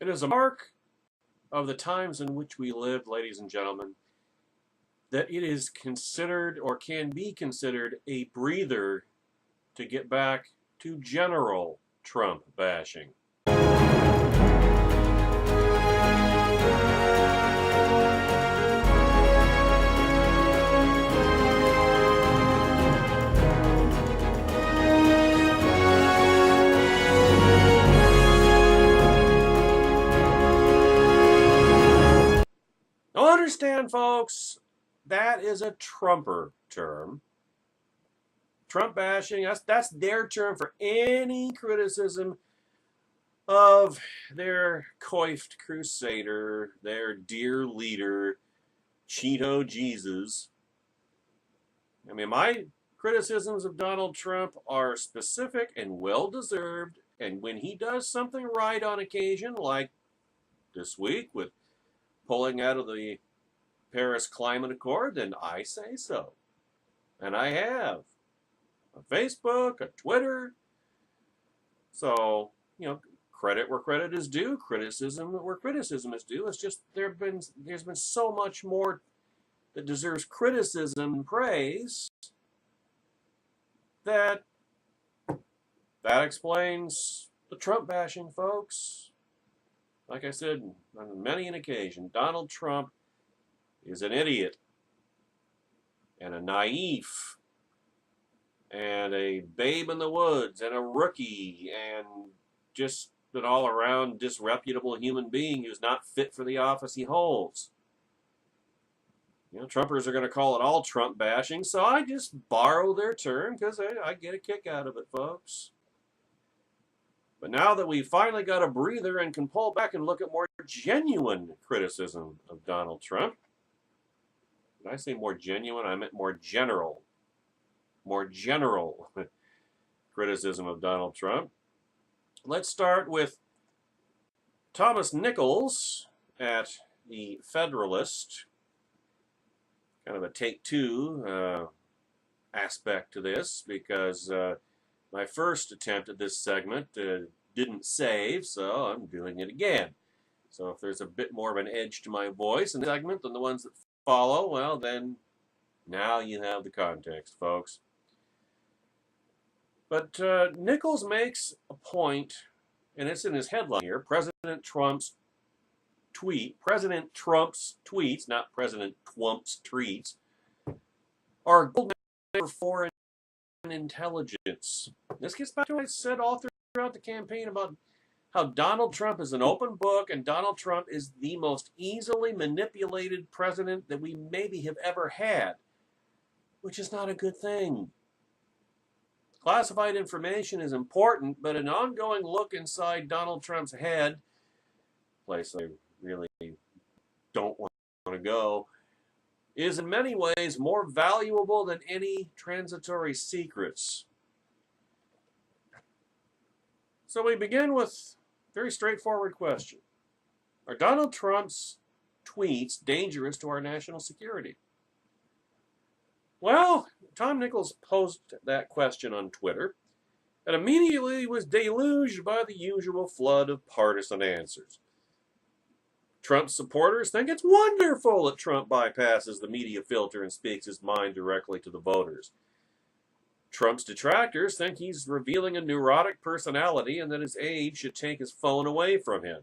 It is a mark of the times in which we live, ladies and gentlemen, that it is considered or can be considered a breather to get back to general Trump bashing. Now understand, folks, that is a Trumper term. Trump bashing, that's their term for any criticism of their coiffed crusader, their dear leader, Cheeto Jesus. I mean, my criticisms of Donald Trump are specific and well-deserved, and when he does something right on occasion, like this week with pulling out of the Paris Climate Accord, then I say so. And I have. On Facebook, on Twitter. So, credit where credit is due, criticism where criticism is due. It's just there's been so much more that deserves criticism and praise that explains the Trump bashing, folks. Like I said on many an occasion, Donald Trump is an idiot and a naif and a babe in the woods and a rookie and just an all-around disreputable human being who's not fit for the office he holds. Trumpers are going to call it all Trump bashing, so I just borrow their term because I get a kick out of it, folks. But now that we finally got a breather and can pull back and look at more genuine criticism of Donald Trump, did I say more genuine? I meant more general criticism of Donald Trump. Let's start with Thomas Nichols at the Federalist. Kind of a take two aspect to this because my first attempt at this segment didn't save, so I'm doing it again. So if there's a bit more of an edge to my voice in the segment than the ones that follow, well then, now you have the context, folks. But Nichols makes a point, and it's in his headline here, President Trump's tweets, not President Trump's tweets, are gold for foreign intelligence. This gets back to what I said all throughout the campaign about how Donald Trump is an open book and Donald Trump is the most easily manipulated president that we maybe have ever had, which is not a good thing. Classified information is important, but an ongoing look inside Donald Trump's head, place I really don't want to go, is in many ways more valuable than any transitory secrets. So we begin with a very straightforward question. Are Donald Trump's tweets dangerous to our national security? Well, Tom Nichols posed that question on Twitter and immediately was deluged by the usual flood of partisan answers. Trump supporters think it's wonderful that Trump bypasses the media filter and speaks his mind directly to the voters. Trump's detractors think he's revealing a neurotic personality and that his aide should take his phone away from him.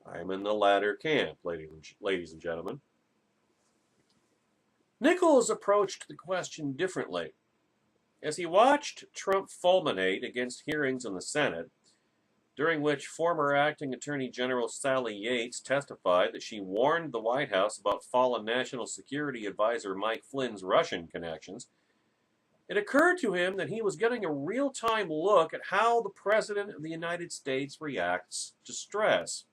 I'm in the latter camp, ladies and gentlemen. Nichols approached the question differently. As he watched Trump fulminate against hearings in the Senate, during which former acting Attorney General Sally Yates testified that she warned the White House about fallen National Security Advisor Mike Flynn's Russian connections, it occurred to him that he was getting a real-time look at how the President of the United States reacts to stress.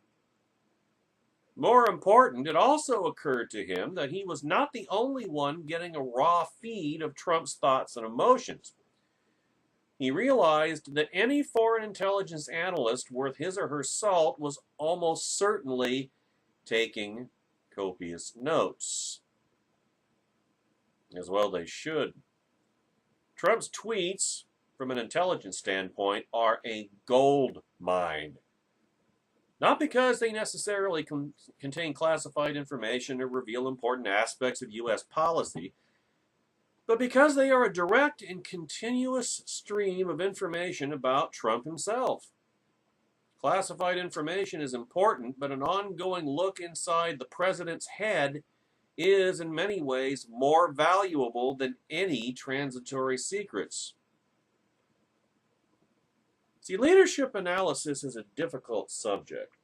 More important, it also occurred to him that he was not the only one getting a raw feed of Trump's thoughts and emotions. He realized that any foreign intelligence analyst worth his or her salt was almost certainly taking copious notes. As well they should. Trump's tweets, from an intelligence standpoint, are a gold mine. Not because they necessarily contain classified information or reveal important aspects of U.S. policy, but because they are a direct and continuous stream of information about Trump himself. Classified information is important, but an ongoing look inside the president's head is in many ways more valuable than any transitory secrets. See, leadership analysis is a difficult subject.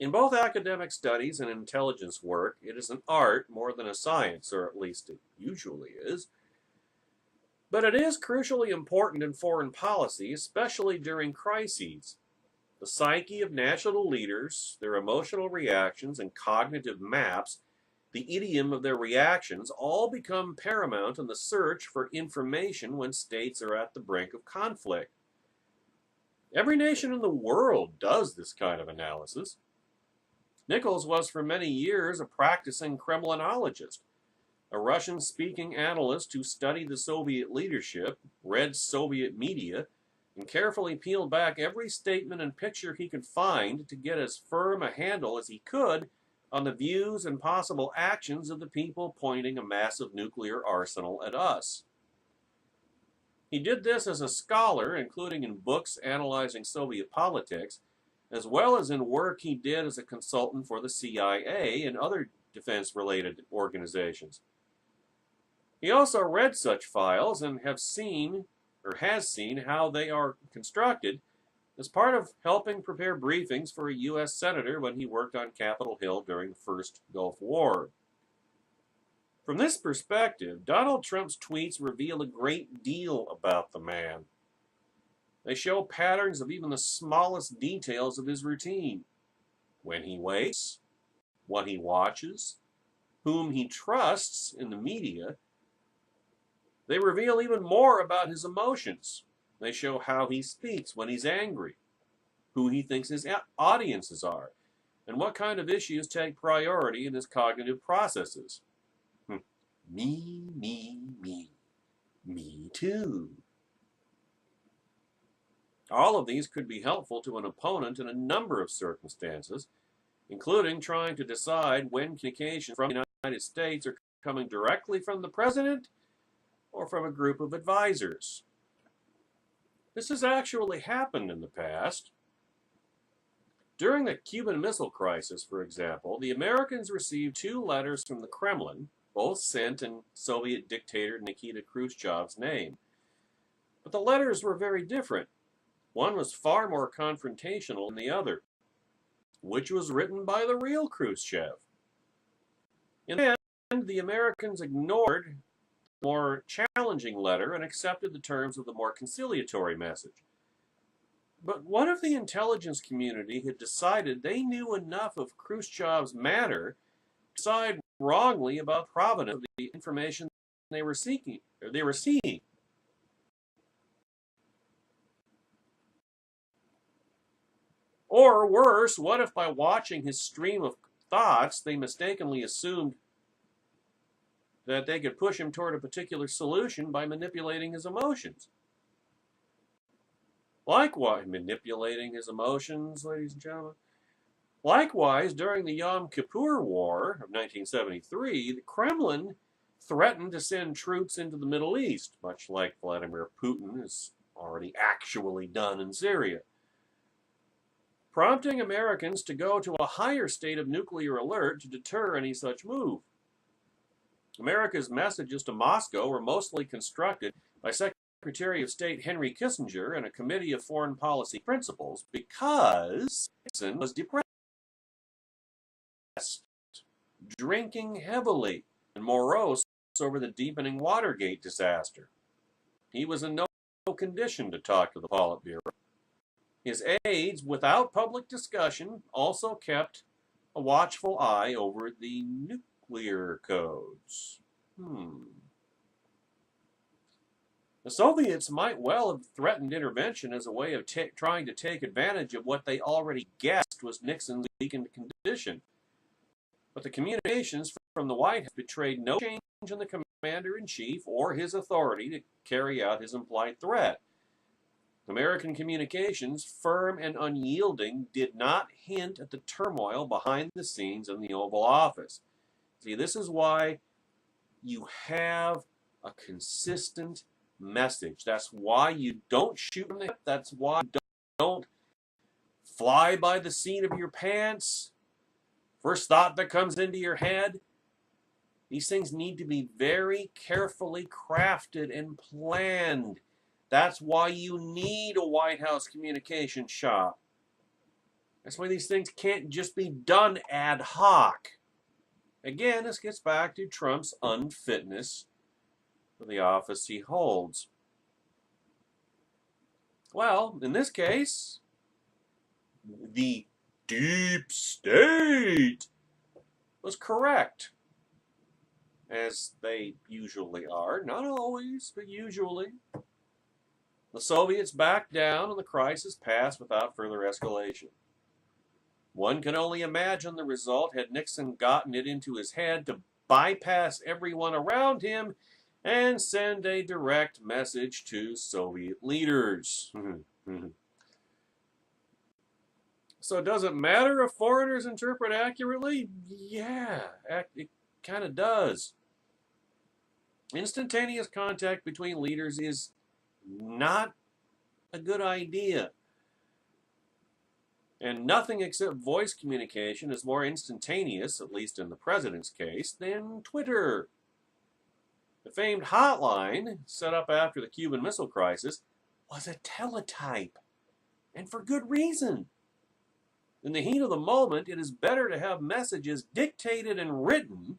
In both academic studies and intelligence work, it is an art more than a science, or at least it usually is. But it is crucially important in foreign policy, especially during crises. The psyche of national leaders, their emotional reactions and cognitive maps, the idiom of their reactions, all become paramount in the search for information when states are at the brink of conflict. Every nation in the world does this kind of analysis. Nichols was for many years a practicing Kremlinologist, a Russian-speaking analyst who studied the Soviet leadership, read Soviet media, and carefully peeled back every statement and picture he could find to get as firm a handle as he could on the views and possible actions of the people pointing a massive nuclear arsenal at us. He did this as a scholar, including in books analyzing Soviet politics, as well as in work he did as a consultant for the CIA and other defense-related organizations. He also read such files and has seen how they are constructed as part of helping prepare briefings for a U.S. senator when he worked on Capitol Hill during the First Gulf War. From this perspective, Donald Trump's tweets reveal a great deal about the man. They show patterns of even the smallest details of his routine. When he wakes, what he watches, whom he trusts in the media. They reveal even more about his emotions. They show how he speaks when he's angry, who he thinks his audiences are, and what kind of issues take priority in his cognitive processes. Me, me too. All of these could be helpful to an opponent in a number of circumstances, including trying to decide when communications from the United States are coming directly from the president or from a group of advisors. This has actually happened in the past. During the Cuban Missile Crisis, for example, the Americans received 2 letters from the Kremlin, both sent in Soviet dictator Nikita Khrushchev's name. But the letters were very different. One was far more confrontational than the other, which was written by the real Khrushchev. In the end, the Americans ignored the more challenging letter and accepted the terms of the more conciliatory message. But what if the intelligence community had decided they knew enough of Khrushchev's manner to decide wrongly about the provenance of the information they were seeking? Or worse, what if by watching his stream of thoughts, they mistakenly assumed that they could push him toward a particular solution by manipulating his emotions? Likewise, manipulating his emotions, ladies and gentlemen. Likewise, during the Yom Kippur War of 1973, the Kremlin threatened to send troops into the Middle East, much like Vladimir Putin has already actually done in Syria, prompting Americans to go to a higher state of nuclear alert to deter any such move. America's messages to Moscow were mostly constructed by Secretary of State Henry Kissinger and a committee of foreign policy principals because Nixon was depressed, drinking heavily, and morose over the deepening Watergate disaster. He was in no condition to talk to the Politburo. His aides, without public discussion, also kept a watchful eye over the nuclear codes. The Soviets might well have threatened intervention as a way of trying to take advantage of what they already guessed was Nixon's weakened condition. But the communications from the White House betrayed no change in the commander-in-chief or his authority to carry out his implied threat. American communications, firm and unyielding, did not hint at the turmoil behind the scenes in the Oval Office. See, this is why you have a consistent message. That's why you don't shoot from the hip. That's why you don't fly by the seat of your pants. First thought that comes into your head. These things need to be very carefully crafted and planned. That's why you need a White House communication shop. That's why these things can't just be done ad hoc. Again, this gets back to Trump's unfitness for the office he holds. Well, in this case, the deep state was correct, as they usually are. Not always, but usually. The Soviets backed down and the crisis passed without further escalation. One can only imagine the result had Nixon gotten it into his head to bypass everyone around him and send a direct message to Soviet leaders. So it doesn't matter if foreigners interpret accurately? Yeah, it kind of does. Instantaneous contact between leaders is not a good idea. And nothing except voice communication is more instantaneous, at least in the president's case, than Twitter. The famed hotline, set up after the Cuban Missile Crisis, was a teletype, and for good reason. In the heat of the moment, it is better to have messages dictated and written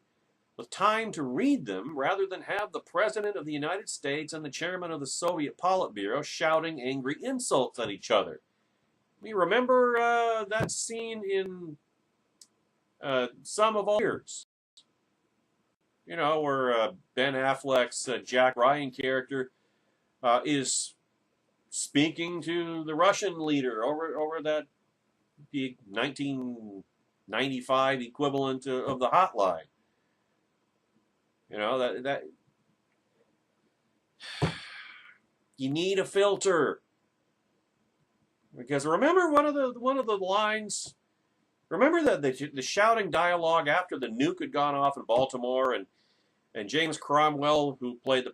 with time to read them rather than have the President of the United States and the Chairman of the Soviet Politburo shouting angry insults at each other. You remember that scene in Some of All Years? You know, where Ben Affleck's Jack Ryan character is speaking to the Russian leader over that the 1995 equivalent of the hotline. You know, that you need a filter. Because remember one of the lines, remember the shouting dialogue after the nuke had gone off in Baltimore, and James Cromwell, who played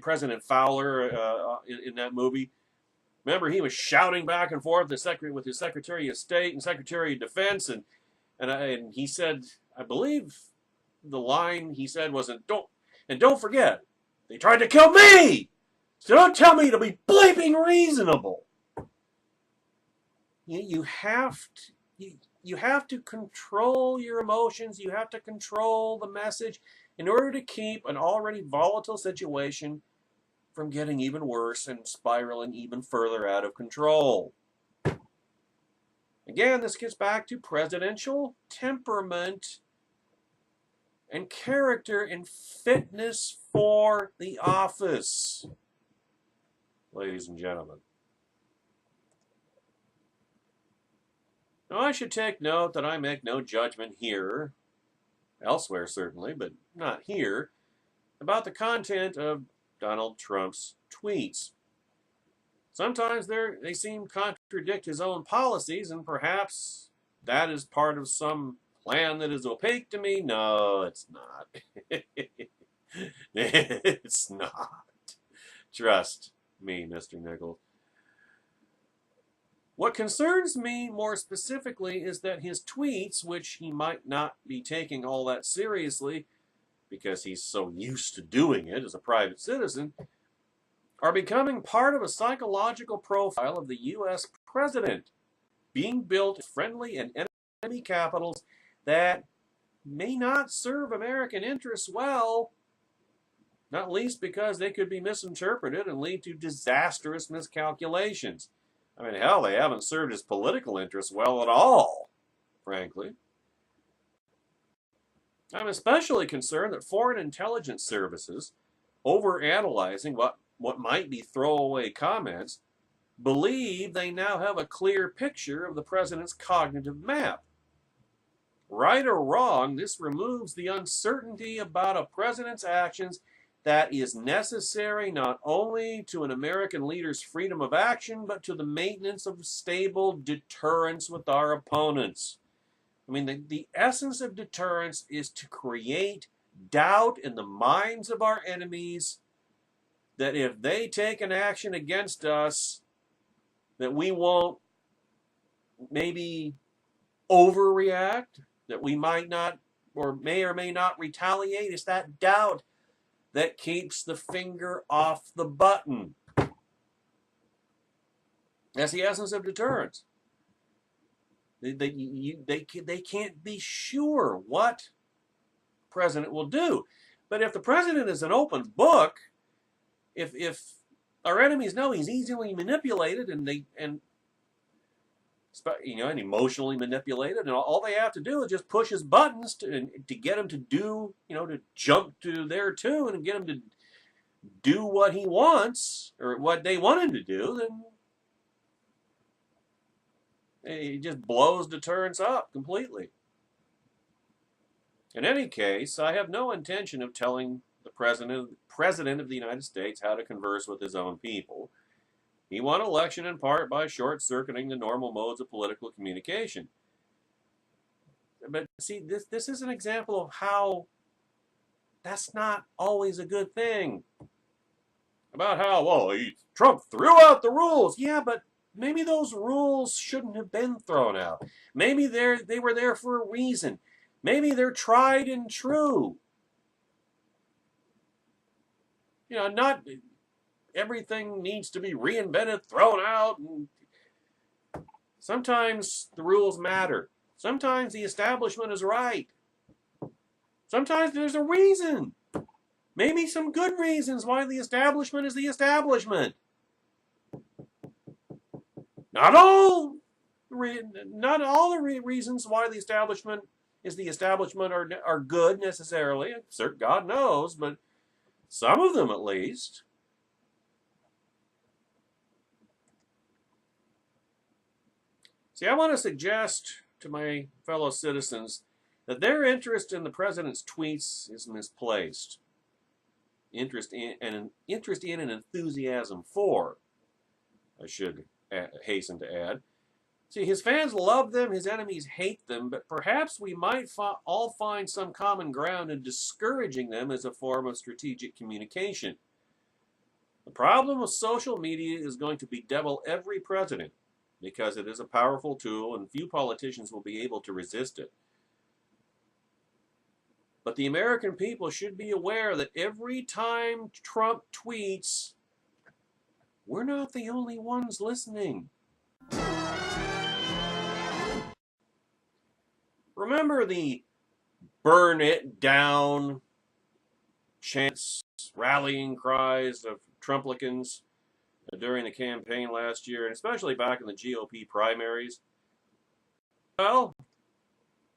President Fowler in that movie. Remember, he was shouting back and forth with his Secretary of State and Secretary of Defense, and he said, I believe the line he said was, don't forget, they tried to kill me, so don't tell me to be bleeping reasonable. You have to control your emotions. You have to control the message in order to keep an already volatile situation from getting even worse and spiraling even further out of control. Again, this gets back to presidential temperament and character and fitness for the office, ladies and gentlemen. Now, I should take note that I make no judgment here, elsewhere certainly, but not here, about the content of Donald Trump's tweets. Sometimes they seem to contradict his own policies, and perhaps that is part of some plan that is opaque to me. No, it's not. It's not. Trust me, Mr. Nichols. What concerns me more specifically is that his tweets, which he might not be taking all that seriously because he's so used to doing it as a private citizen, are becoming part of a psychological profile of the U.S. president, being built in friendly and enemy capitals that may not serve American interests well, not least because they could be misinterpreted and lead to disastrous miscalculations. I mean, hell, they haven't served his political interests well at all, frankly. I'm especially concerned that foreign intelligence services, overanalyzing what might be throwaway comments, believe they now have a clear picture of the president's cognitive map. Right or wrong, this removes the uncertainty about a president's actions that is necessary not only to an American leader's freedom of action, but to the maintenance of stable deterrence with our opponents. I mean, the essence of deterrence is to create doubt in the minds of our enemies that if they take an action against us, that we won't maybe overreact, that we might not or may not retaliate. It's that doubt that keeps the finger off the button. That's the essence of deterrence. They can't be sure what the president will do. But if the president is an open book, if our enemies know he's easily manipulated and emotionally manipulated, and all they have to do is just push his buttons to get him to do, to jump to their tune and get him to do what he wants or what they want him to do, then it just blows deterrence up completely. In any case, I have no intention of telling the President of the United States how to converse with his own people. He won election in part by short-circuiting the normal modes of political communication. But see, this is an example of how that's not always a good thing. About how, Trump threw out the rules. Yeah, but maybe those rules shouldn't have been thrown out. Maybe they were there for a reason. Maybe they're tried and true. Not everything needs to be reinvented, thrown out. And sometimes the rules matter. Sometimes the establishment is right. Sometimes there's a reason. Maybe some good reasons why the establishment is the establishment. Not all the reasons why the establishment is the establishment are good necessarily. God knows, but some of them at least. See, I want to suggest to my fellow citizens that their interest in the president's tweets is misplaced. Interest in and enthusiasm for, I should hasten to add. See, his fans love them, his enemies hate them, but perhaps we might all find some common ground in discouraging them as a form of strategic communication. The problem with social media is going to bedevil every president because it is a powerful tool and few politicians will be able to resist it. But the American people should be aware that every time Trump tweets, we're not the only ones listening. Remember the burn it down chants, rallying cries of Trumplicans during the campaign last year, and especially back in the GOP primaries? Well,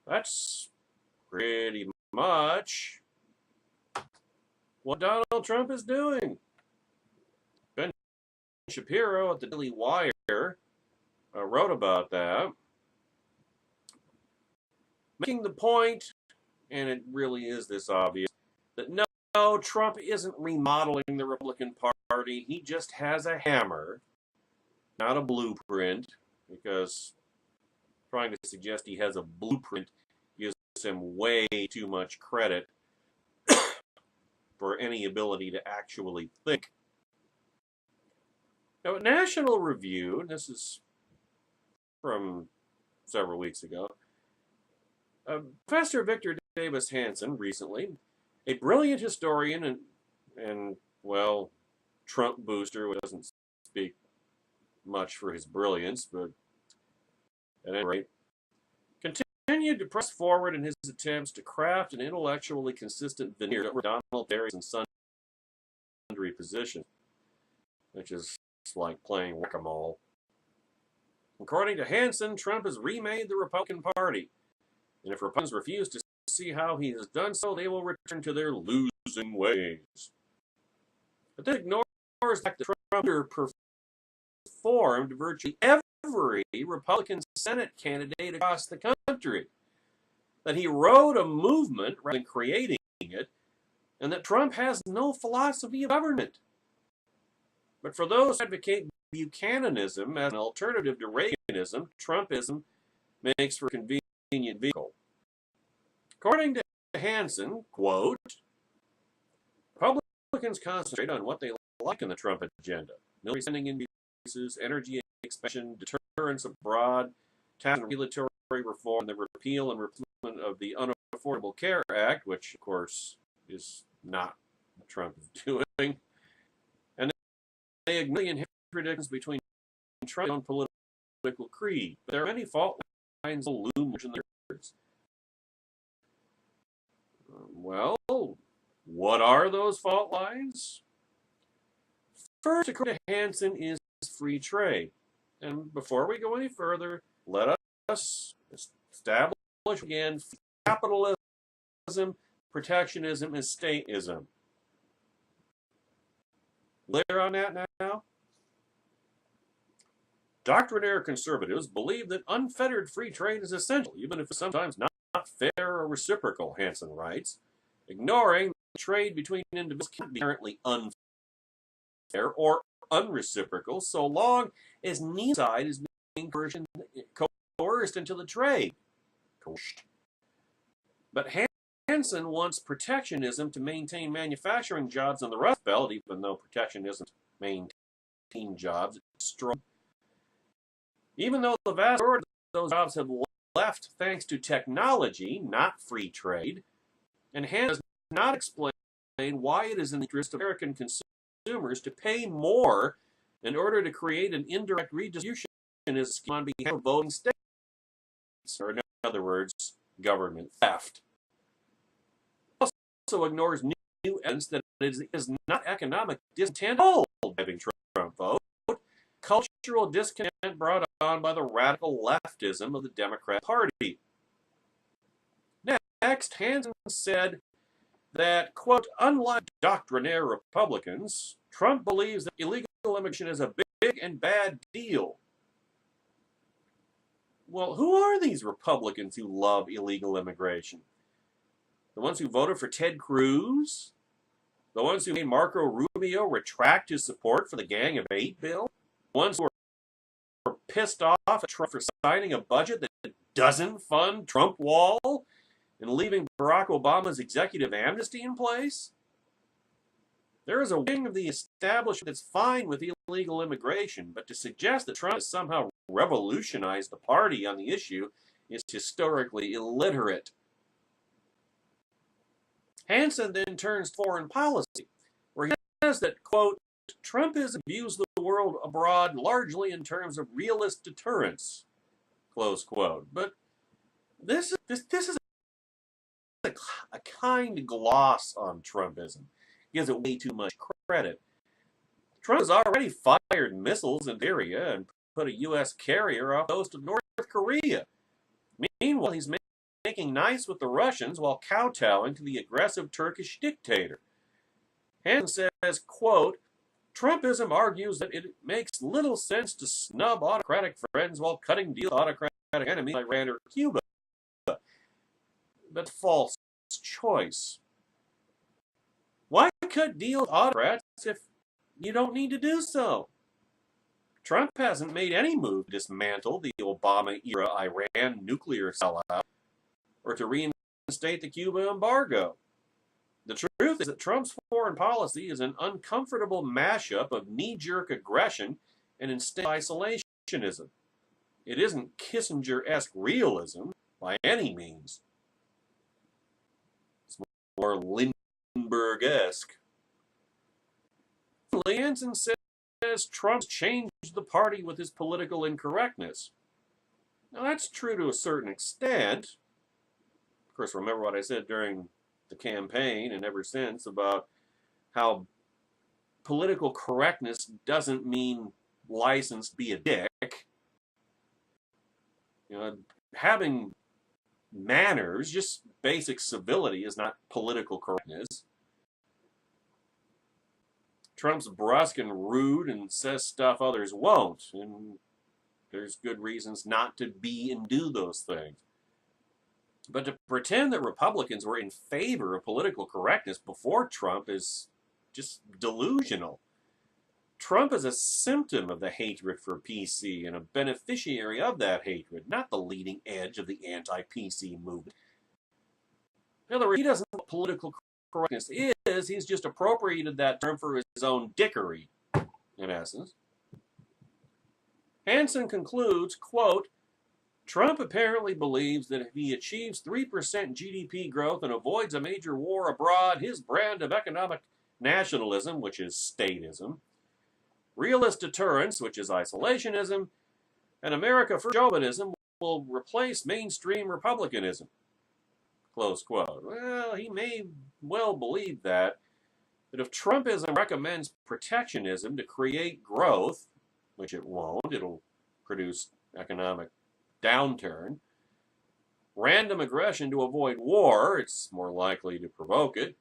that's pretty much what Donald Trump is doing. Ben Shapiro at the Daily Wire wrote about that, making the point, and it really is this obvious, that no, Trump isn't remodeling the Republican Party. He just has a hammer, not a blueprint, because trying to suggest he has a blueprint gives him way too much credit for any ability to actually think. Now, at National Review, and this is from several weeks ago, Professor Victor Davis Hanson recently, a brilliant historian and Trump booster, who doesn't speak much for his brilliance, but at any rate, continued to press forward in his attempts to craft an intellectually consistent veneer that Donald Terry's and sundry positions, which is like playing whack-a-mole. According to Hanson, Trump has remade the Republican Party, and if Republicans refuse to see how he has done so, they will return to their losing ways. But this ignores the fact that Trump performed virtually every Republican Senate candidate across the country. That he rode a movement rather than creating it, and that Trump has no philosophy of government. But for those who advocate Buchananism as an alternative to Reaganism, Trumpism makes for a convenient vehicle. According to Hansen, quote, Republicans concentrate on what they like in the Trump agenda: military spending increases, energy expansion, deterrence abroad, tax and regulatory reform, the repeal and replacement of the Unaffordable Care Act, which, of course, is not what Trump is doing. And they ignore the inherent contradictions between Trump's own political creed. But there are many fault lines that loom in the words. Well, what are those fault lines? First, according to Hansen, is free trade. And before we go any further, let us establish again capitalism, protectionism, and statism. Clear on that now? Doctrinaire conservatives believe that unfettered free trade is essential, even if it's sometimes not fair or reciprocal, Hansen writes, ignoring that trade between individuals can be inherently unfair or unreciprocal so long as neither side is being coerced into the trade. But Hansen wants protectionism to maintain manufacturing jobs in the Rust Belt, even though protectionism maintain jobs. Even though the vast majority of those jobs have left thanks to technology, not free trade, and Hansen does not explain why it is in the interest of American consumers to pay more in order to create an indirect redistribution scheme on behalf of voting states, or in other words, government theft. It also ignores new evidence that it is not economic discontent driving Trump vote, cultural discontent brought on by the radical leftism of the Democrat Party. Next, Hansen said that, quote, unlike doctrinaire Republicans, Trump believes that illegal immigration is a big and bad deal. Well, who are these Republicans who love illegal immigration? The ones who voted for Ted Cruz? The ones who made Marco Rubio retract his support for the Gang of Eight bill? The ones who are pissed off at Trump for signing a budget that doesn't fund Trump wall and leaving Barack Obama's executive amnesty in place? There is a wing of the establishment that's fine with illegal immigration, but to suggest that Trump has somehow revolutionized the party on the issue is historically illiterate. Hansen then turns to foreign policy, where he says that, quote, Trumpism views the world abroad largely in terms of realist deterrence, close quote. But this is a kind gloss on Trumpism. He gives it way too much credit. Trump has already fired missiles in Syria and put a U.S. carrier off the coast of North Korea. Meanwhile, he's making nice with the Russians while kowtowing to the aggressive Turkish dictator. Hansen says, quote, Trumpism argues that it makes little sense to snub autocratic friends while cutting deals with autocratic enemies like Iran or Cuba. That's false choice. Why cut deals with autocrats if you don't need to do so? Trump hasn't made any move to dismantle the Obama-era Iran nuclear sellout or to reinstate the Cuba embargo. The truth is that Trump's foreign policy is an uncomfortable mashup of knee-jerk aggression and instead isolationism. It isn't Kissinger-esque realism by any means. It's more Lindbergh-esque. Hansen says Trump's changed the party with his political incorrectness. Now that's true to a certain extent. Of course, remember what I said during the campaign and ever since about how political correctness doesn't mean license to be a dick. You know, having manners, just basic civility, is not political correctness. Trump's brusque and rude and says stuff others won't, and there's good reasons not to be and do those things. But to pretend that Republicans were in favor of political correctness before Trump is just delusional. Trump is a symptom of the hatred for PC and a beneficiary of that hatred, not the leading edge of the anti-PC movement. In other words, he doesn't know what political correctness is. He's just appropriated that term for his own dickery, in essence. Hansen concludes, quote, Trump apparently believes that if he achieves 3% GDP growth and avoids a major war abroad, his brand of economic nationalism, which is statism, realist deterrence, which is isolationism, and America for chauvinism will replace mainstream republicanism. Close quote. Well, he may well believe that, but if Trumpism recommends protectionism to create growth, which it won't, it'll produce economic downturn, random aggression to avoid war, it's more likely to provoke it,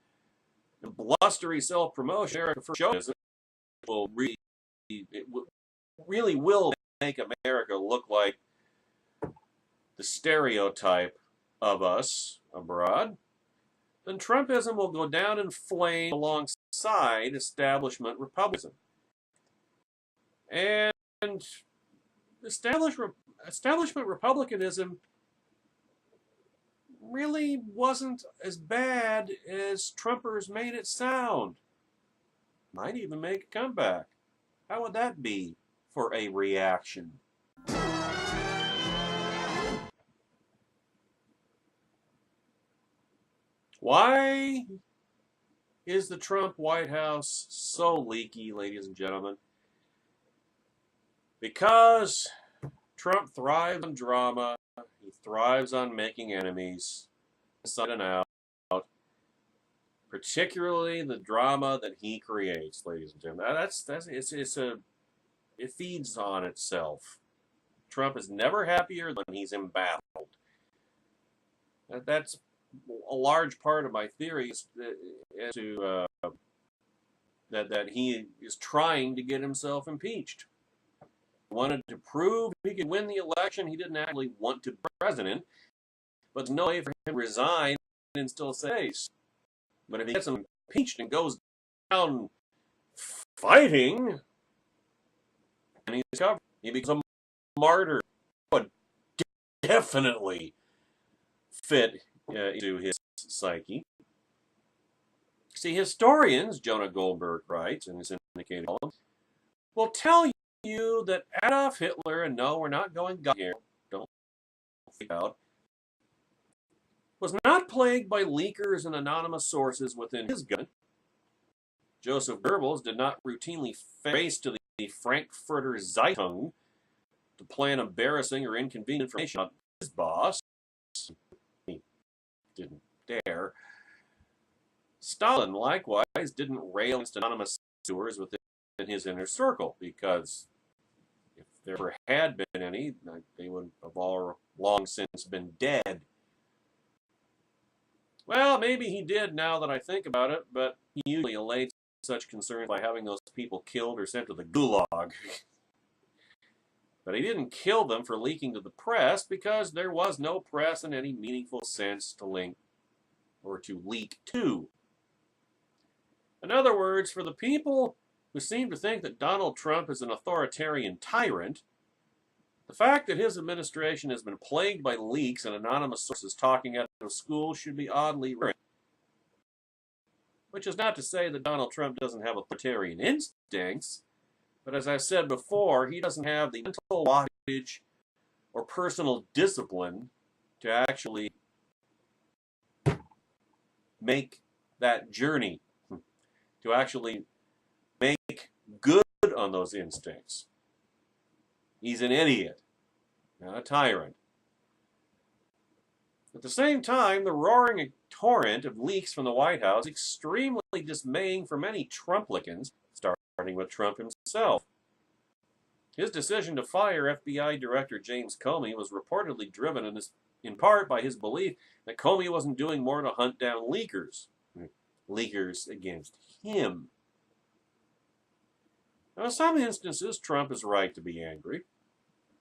and blustery self-promotion, America for chauvinism, will really will make America look like the stereotype of us abroad, then Trumpism will go down in flames alongside establishment republicanism. And establishment republicanism really wasn't as bad as Trumpers made it sound. Might even make a comeback. How would that be for a reaction? Why is the Trump White House so leaky, ladies and gentlemen? Because Trump thrives on drama. He thrives on making enemies, inside and out. Particularly the drama that he creates, ladies and gentlemen. It feeds on itself. Trump is never happier than he's embattled. That's a large part of my theory that he is trying to get himself impeached. He wanted to prove he could win the election. He didn't actually want to be president, but there's no way for him to resign and still say. But if he gets impeached and goes down fighting, and he's covered, he becomes a martyr. But definitely fit into his psyche. See, historians, Jonah Goldberg writes in his syndicated column, will tell you that Adolf Hitler, and no, we're not going here, don't freak out, was not plagued by leakers and anonymous sources within his government. Joseph Goebbels did not routinely race to the Frankfurter Zeitung to plan embarrassing or inconvenient information about his boss. He didn't dare. Stalin, likewise, didn't rail against anonymous doers within his inner circle, because if there ever had been any, they would have all long since been dead. Well, maybe he did now that I think about it, but he usually allays such concerns by having those people killed or sent to the gulag. But he didn't kill them for leaking to the press, because there was no press in any meaningful sense to link or to leak to. In other words, for the people who seem to think that Donald Trump is an authoritarian tyrant, the fact that his administration has been plagued by leaks and anonymous sources talking out of school should be oddly rare. Which is not to say that Donald Trump doesn't have authoritarian instincts, but as I said before, he doesn't have the mental wattage or personal discipline to actually make that journey, to actually make good on those instincts. He's an idiot, not a tyrant. At the same time, the roaring torrent of leaks from the White House is extremely dismaying for many Trumplicans, starting with Trump himself. His decision to fire FBI Director James Comey was reportedly driven in part by his belief that Comey wasn't doing more to hunt down leakers against him. Now, in some instances, Trump is right to be angry.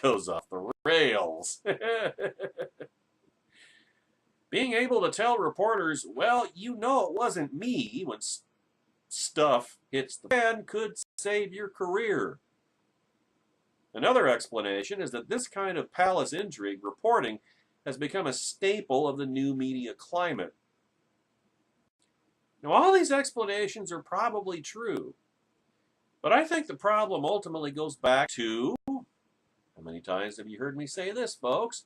Goes off the rails. Being able to tell reporters, well, you know it wasn't me, when stuff hits the fan could save your career. Another explanation is that this kind of palace intrigue reporting has become a staple of the new media climate. Now, all these explanations are probably true, but I think the problem ultimately goes back to, how many times have you heard me say this, folks?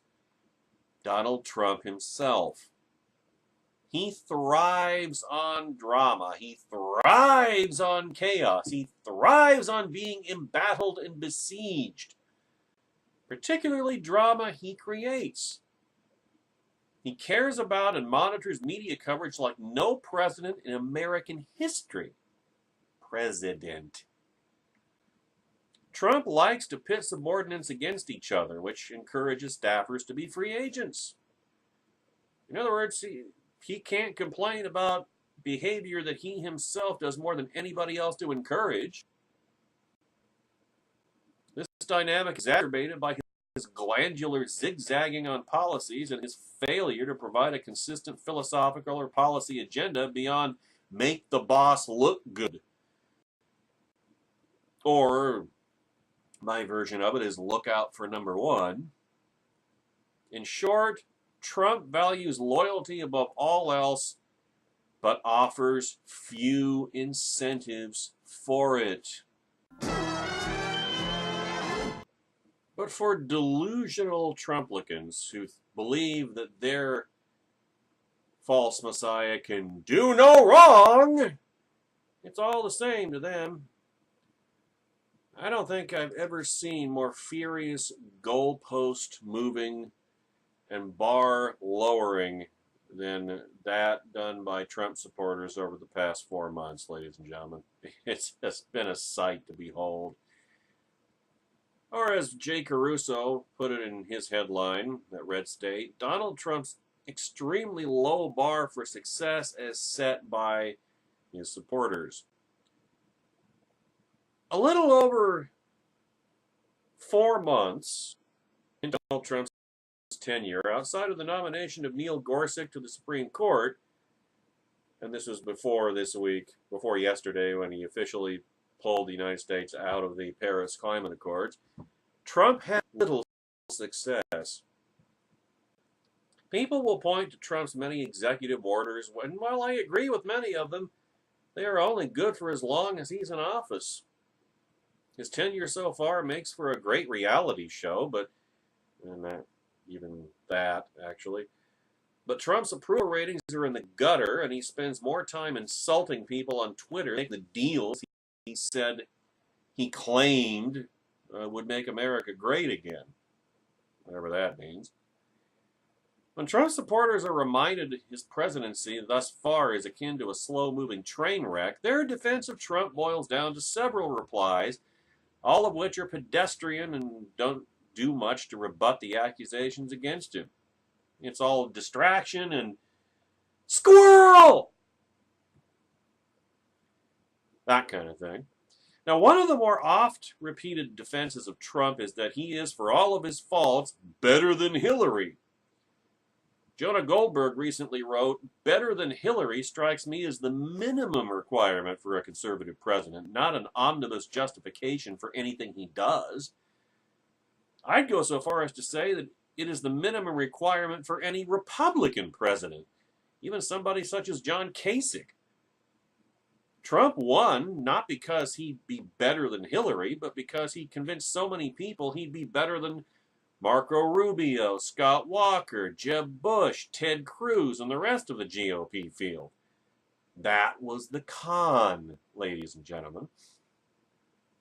Donald Trump himself. He thrives on drama. He thrives on chaos. He thrives on being embattled and besieged. Particularly drama he creates. He cares about and monitors media coverage like no president in American history. President. Trump likes to pit subordinates against each other, which encourages staffers to be free agents. In other words, he can't complain about behavior that he himself does more than anybody else to encourage. This dynamic is exacerbated by his glandular zigzagging on policies and his failure to provide a consistent philosophical or policy agenda beyond make the boss look good. Or, my version of it is look out for number one. In short, Trump values loyalty above all else, but offers few incentives for it. But for delusional Trumplicans who believe that their false messiah can do no wrong, it's all the same to them. I don't think I've ever seen more furious goalpost moving and bar lowering than that done by Trump supporters over the past 4 months, ladies and gentlemen. It's just been a sight to behold. Or as Jay Caruso put it in his headline at Red State, Donald Trump's extremely low bar for success as set by his supporters. A little over 4 months in Donald Trump's tenure, outside of the nomination of Neil Gorsuch to the Supreme Court, and this was before yesterday when he officially pulled the United States out of the Paris Climate Accords, Trump had little success. People will point to Trump's many executive orders, and while I agree with many of them, they are only good for as long as he's in office. His tenure so far makes for a great reality show, actually. But Trump's approval ratings are in the gutter, and he spends more time insulting people on Twitter than the deals he said he claimed would make America great again, whatever that means. When Trump supporters are reminded his presidency thus far is akin to a slow-moving train wreck, their defense of Trump boils down to several replies, all of which are pedestrian and don't do much to rebut the accusations against him. It's all distraction and squirrel! That kind of thing. Now, one of the more oft-repeated defenses of Trump is that he is, for all of his faults, better than Hillary. Jonah Goldberg recently wrote, "Better than Hillary strikes me as the minimum requirement for a conservative president, not an omnibus justification for anything he does. I'd go so far as to say that it is the minimum requirement for any Republican president, even somebody such as John Kasich. Trump won not because he'd be better than Hillary, but because he convinced so many people he'd be better than Marco Rubio, Scott Walker, Jeb Bush, Ted Cruz, and the rest of the GOP field. That was the con, ladies and gentlemen.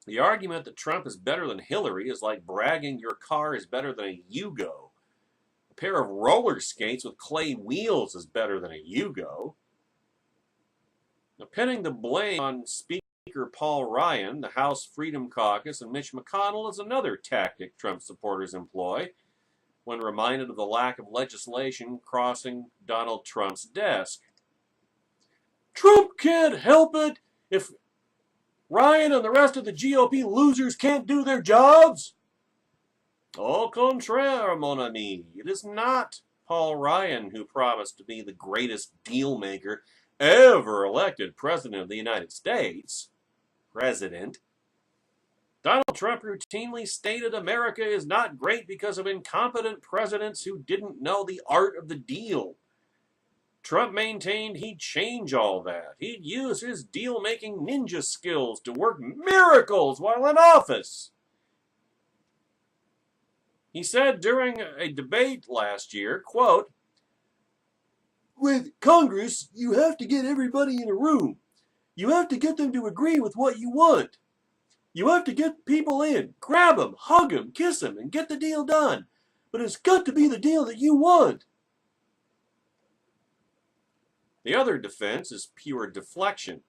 The argument that Trump is better than Hillary is like bragging your car is better than a Yugo. A pair of roller skates with clay wheels is better than a Yugo. Now, pinning the blame on Speaker Paul Ryan, the House Freedom Caucus, and Mitch McConnell is another tactic Trump supporters employ when reminded of the lack of legislation crossing Donald Trump's desk. Trump can't help it if Ryan and the rest of the GOP losers can't do their jobs. Au contraire, mon ami. It is not Paul Ryan who promised to be the greatest deal maker ever elected president of the United States. President. Donald Trump routinely stated America is not great because of incompetent presidents who didn't know the art of the deal. Trump maintained he'd change all that. He'd use his deal-making ninja skills to work miracles while in office. He said during a debate last year, quote, "With Congress, you have to get everybody in a room. You have to get them to agree with what you want. You have to get people in, grab them, hug them, kiss them, and get the deal done. But it's got to be the deal that you want." The other defense is pure deflection.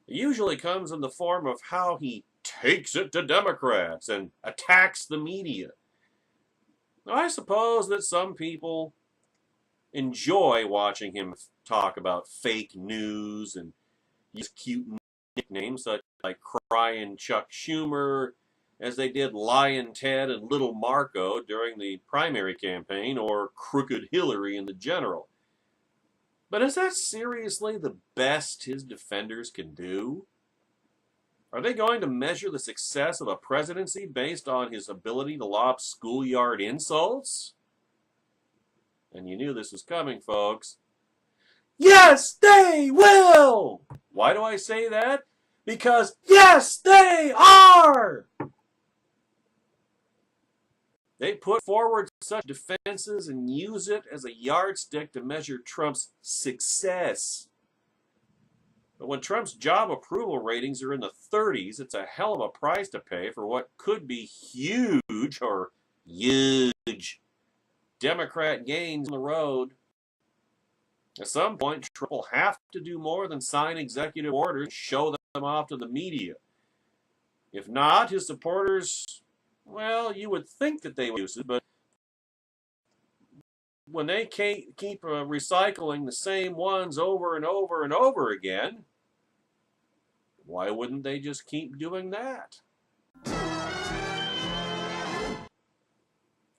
It usually comes in the form of how he takes it to Democrats and attacks the media. I suppose that some people enjoy watching him talk about fake news and use cute nicknames such like Crying Chuck Schumer, as they did Lion Ted and Little Marco during the primary campaign, or Crooked Hillary in the general. But is that seriously the best his defenders can do? Are they going to measure the success of a presidency based on his ability to lob schoolyard insults? And you knew this was coming, folks. Yes, they will! Why do I say that? Because, yes, they are! They put forward such defenses and use it as a yardstick to measure Trump's success. But when Trump's job approval ratings are in the 30s, it's a hell of a price to pay for what could be huge Democrat gains on the road. At some point, Trump will have to do more than sign executive orders and show them off to the media. If not, his supporters, well, you would think that they would use it, but when they keep recycling the same ones over and over and over again, why wouldn't they just keep doing that?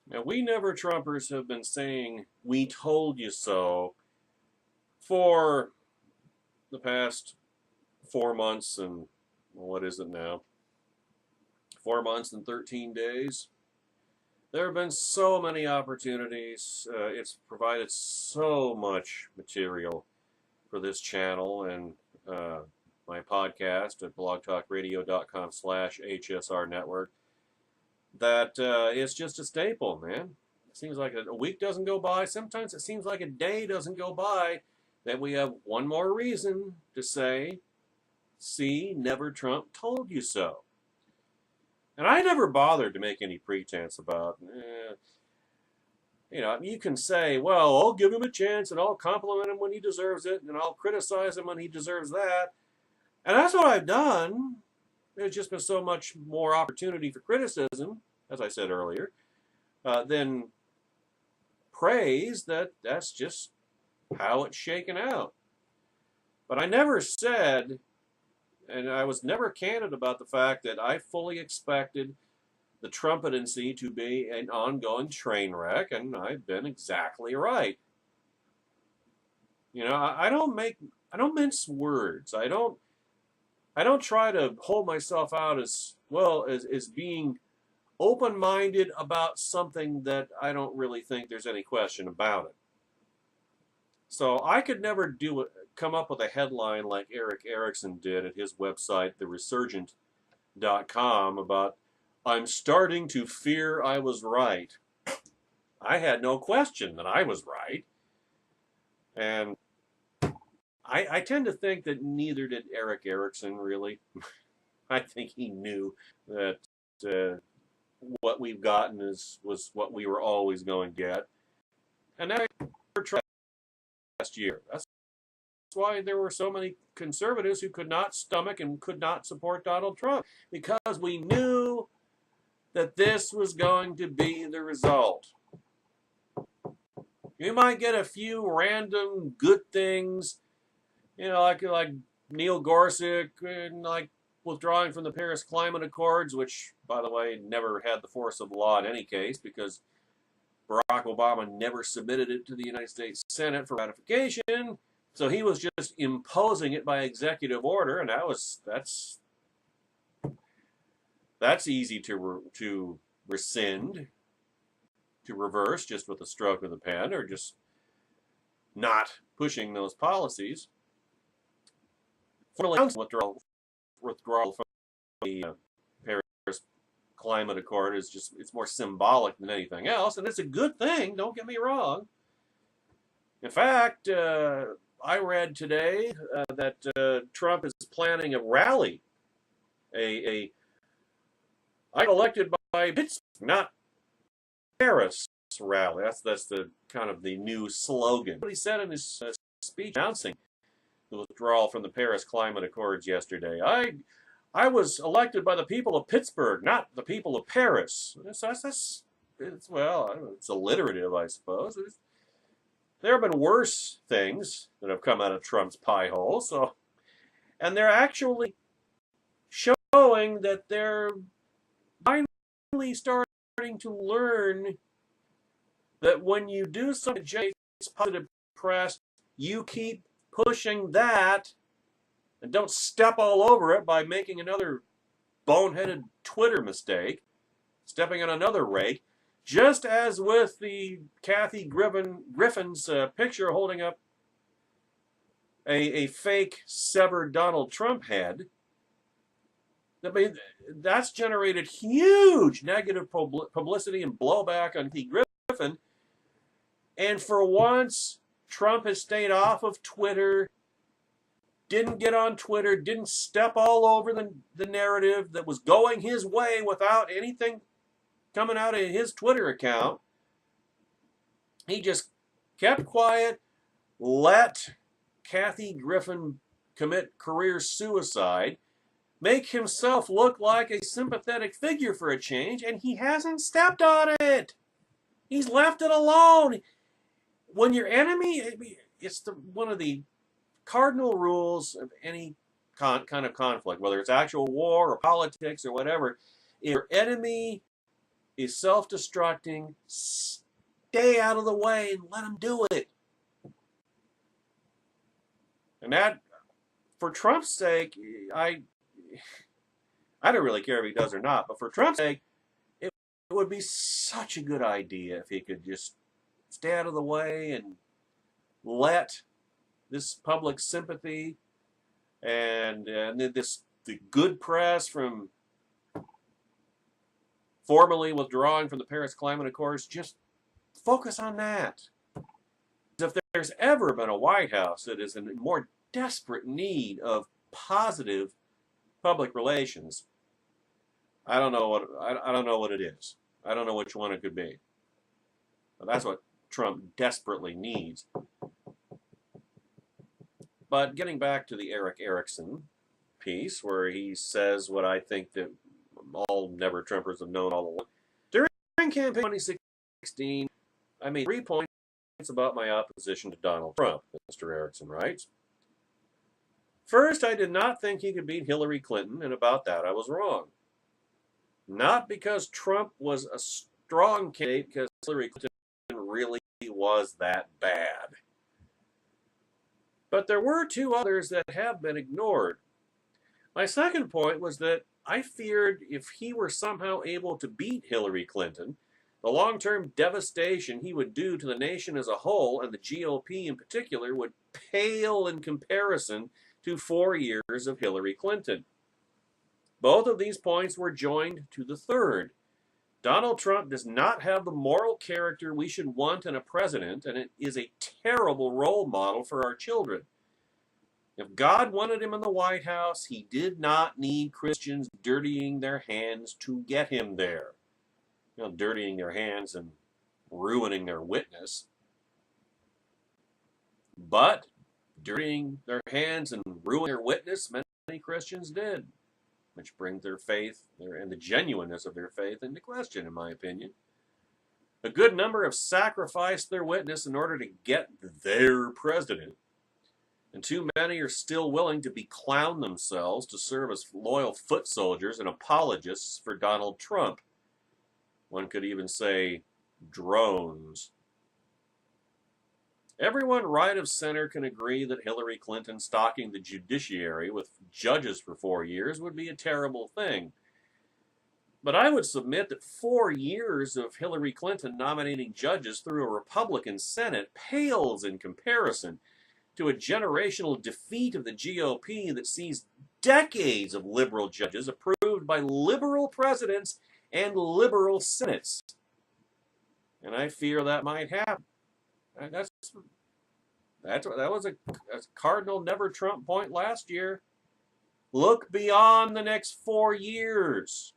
Now, we Never Trumpers have been saying, "We told you so," for the past 4 months and, what is it now? 4 months and 13 days. There have been so many opportunities. It's provided so much material for this channel and my podcast at blogtalkradio.com/HSR network that it's just a staple, man. It seems like a week doesn't go by. Sometimes it seems like a day doesn't go by that we have one more reason to say, "See, Never Trump told you so." And I never bothered to make any pretense about, you can say, well, I'll give him a chance and I'll compliment him when he deserves it and I'll criticize him when he deserves that. And that's what I've done. There's just been so much more opportunity for criticism, as I said earlier, than praise. That's just how it's shaken out. But I never said, and I was never candid about the fact that I fully expected the Trumpetency to be an ongoing train wreck, and I've been exactly right. I don't mince words. I don't try to hold myself out as being open-minded about something that I don't really think there's any question about it. So I could never come up with a headline like Eric Erickson did at his website, theresurgent.com, about, "I'm starting to fear I was right." I had no question that I was right. And I tend to think that neither did Eric Erickson, really. I think he knew that what we've gotten was what we were always going to get. And that last year. That's why there were so many conservatives who could not stomach and could not support Donald Trump, because we knew that this was going to be the result. You might get a few random good things, like Neil Gorsuch and like withdrawing from the Paris Climate Accords, which, by the way, never had the force of law in any case because Barack Obama never submitted it to the United States Senate for ratification. So he was just imposing it by executive order, and that's easy to rescind, to reverse just with a stroke of the pen, or just not pushing those policies. Formally withdrawal from the Paris Climate Accord is it's more symbolic than anything else, and it's a good thing, don't get me wrong. In fact, I read today that Trump is planning a rally, I got elected by Pittsburgh, not Paris rally. That's the kind of the new slogan. What he said in his speech announcing the withdrawal from the Paris Climate Accords yesterday. I was elected by the people of Pittsburgh, not the people of Paris. It's alliterative, I suppose. There have been worse things that have come out of Trump's pie hole. And they're actually showing that they're finally starting to learn that when you do something that generates positive press, you keep pushing that and don't step all over it by making another boneheaded Twitter mistake, stepping on another rake, just as with the Kathy Griffin's picture holding up a fake severed Donald Trump head. I mean, that's generated huge negative publicity and blowback on Kathy Griffin. And for once, Trump has stayed off of Twitter, didn't get on Twitter, didn't step all over the narrative that was going his way without anything coming out of his Twitter account. He just kept quiet, let Kathy Griffin commit career suicide, make himself look like a sympathetic figure for a change, and he hasn't stepped on it. He's left it alone. When your enemy, it's one of the cardinal rules of any kind of conflict, whether it's actual war or politics or whatever, if your enemy is self-destructing, stay out of the way and let him do it. And that, for Trump's sake, I don't really care if he does or not, but for Trump's sake, it would be such a good idea if he could just stay out of the way and let this public sympathy and the good press from formally withdrawing from the Paris Climate Accords, just focus on that. If there's ever been a White House that is in more desperate need of positive public relations, I don't know what it is. I don't know which one it could be. But that's what Trump desperately needs. But getting back to the Eric Erickson piece, where he says what I think that all never-Trumpers have known all along. During campaign 2016, I made 3 points about my opposition to Donald Trump, Mr. Erickson writes. First, I did not think he could beat Hillary Clinton, and about that I was wrong. Not because Trump was a strong candidate, because Hillary Clinton really was that bad. But there were two others that have been ignored. My second point was that I feared if he were somehow able to beat Hillary Clinton, the long-term devastation he would do to the nation as a whole, and the GOP in particular, would pale in comparison to 4 years of Hillary Clinton. Both of these points were joined to the third. Donald Trump does not have the moral character we should want in a president, and it is a terrible role model for our children. If God wanted him in the White House, he did not need Christians dirtying their hands to get him there. You know, dirtying their hands and ruining their witness. But dirtying their hands and ruining their witness, many Christians did, which brings their faith and the genuineness of their faith into question, in my opinion. A good number have sacrificed their witness in order to get their president. And too many are still willing to beclown themselves to serve as loyal foot soldiers and apologists for Donald Trump. One could even say drones. Everyone right of center can agree that Hillary Clinton stocking the judiciary with judges for 4 years would be a terrible thing. But I would submit that 4 years of Hillary Clinton nominating judges through a Republican Senate pales in comparison to a generational defeat of the GOP that sees decades of liberal judges approved by liberal presidents and liberal senates. And I fear that might happen. That was a Cardinal Never Trump point last year. Look beyond the next 4 years.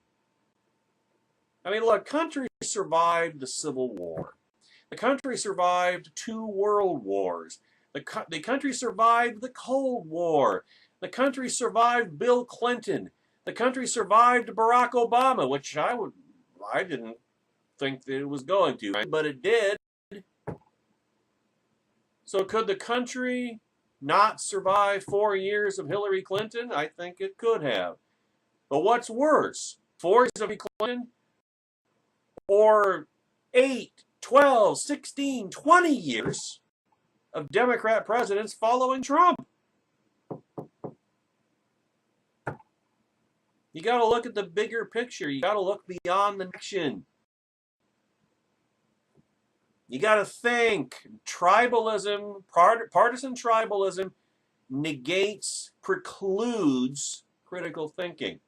I mean, look, country survived the Civil War. The country survived 2 world wars. The country survived the Cold War. The country survived Bill Clinton. The country survived Barack Obama, which I didn't think that it was going to, but it did. So could the country not survive 4 years of Hillary Clinton? I think it could have. But what's worse, 4 years of Hillary Clinton or 8, 12, 16, 20 years of Democrat presidents following Trump? You got to look at the bigger picture. You got to look beyond the action. You got to think. Tribalism, partisan tribalism negates, precludes critical thinking.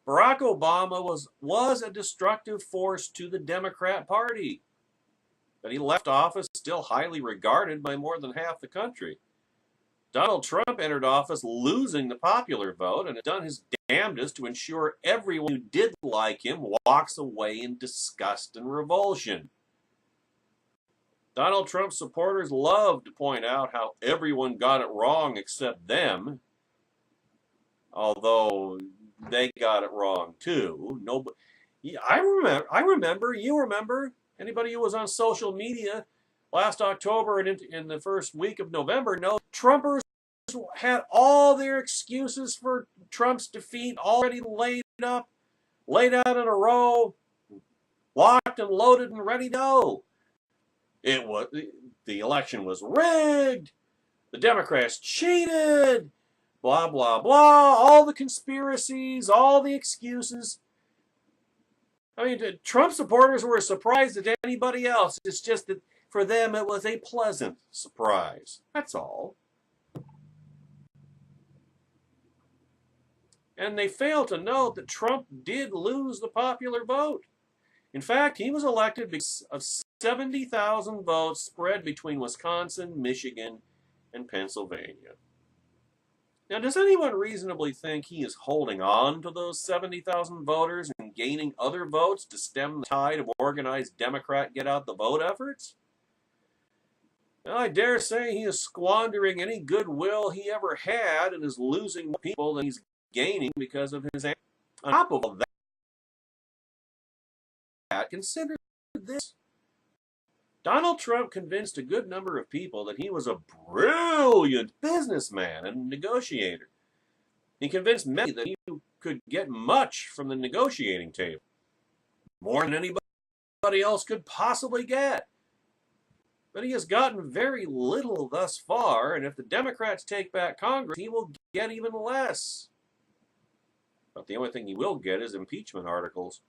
Barack Obama was a destructive force to the Democrat Party, but he left office still highly regarded by more than half the country. Donald Trump entered office losing the popular vote and has done his damnedest to ensure everyone who did like him walks away in disgust and revulsion. Donald Trump supporters love to point out how everyone got it wrong except them, although they got it wrong too. Nobody, I remember, you remember, anybody who was on social media last October and in the first week of November knows Trumpers had all their excuses for Trump's defeat already laid out in a row, locked and loaded and ready to go. The election was rigged, the Democrats cheated, blah, blah, blah, all the conspiracies, all the excuses. I mean, Trump supporters were as surprised as anybody else. It's just that for them it was a pleasant surprise. That's all. And they fail to note that Trump did lose the popular vote. In fact, he was elected because of 70,000 votes spread between Wisconsin, Michigan, and Pennsylvania. Now, does anyone reasonably think he is holding on to those 70,000 voters and gaining other votes to stem the tide of organized Democrat get-out-the-vote efforts? Now, I dare say he is squandering any goodwill he ever had and is losing more people than he's gaining because of his. On top of all that, consider this. Donald Trump convinced a good number of people that he was a brilliant businessman and negotiator. He convinced many that he could get much from the negotiating table, more than anybody else could possibly get. But he has gotten very little thus far, and if the Democrats take back Congress, he will get even less. But the only thing he will get is impeachment articles.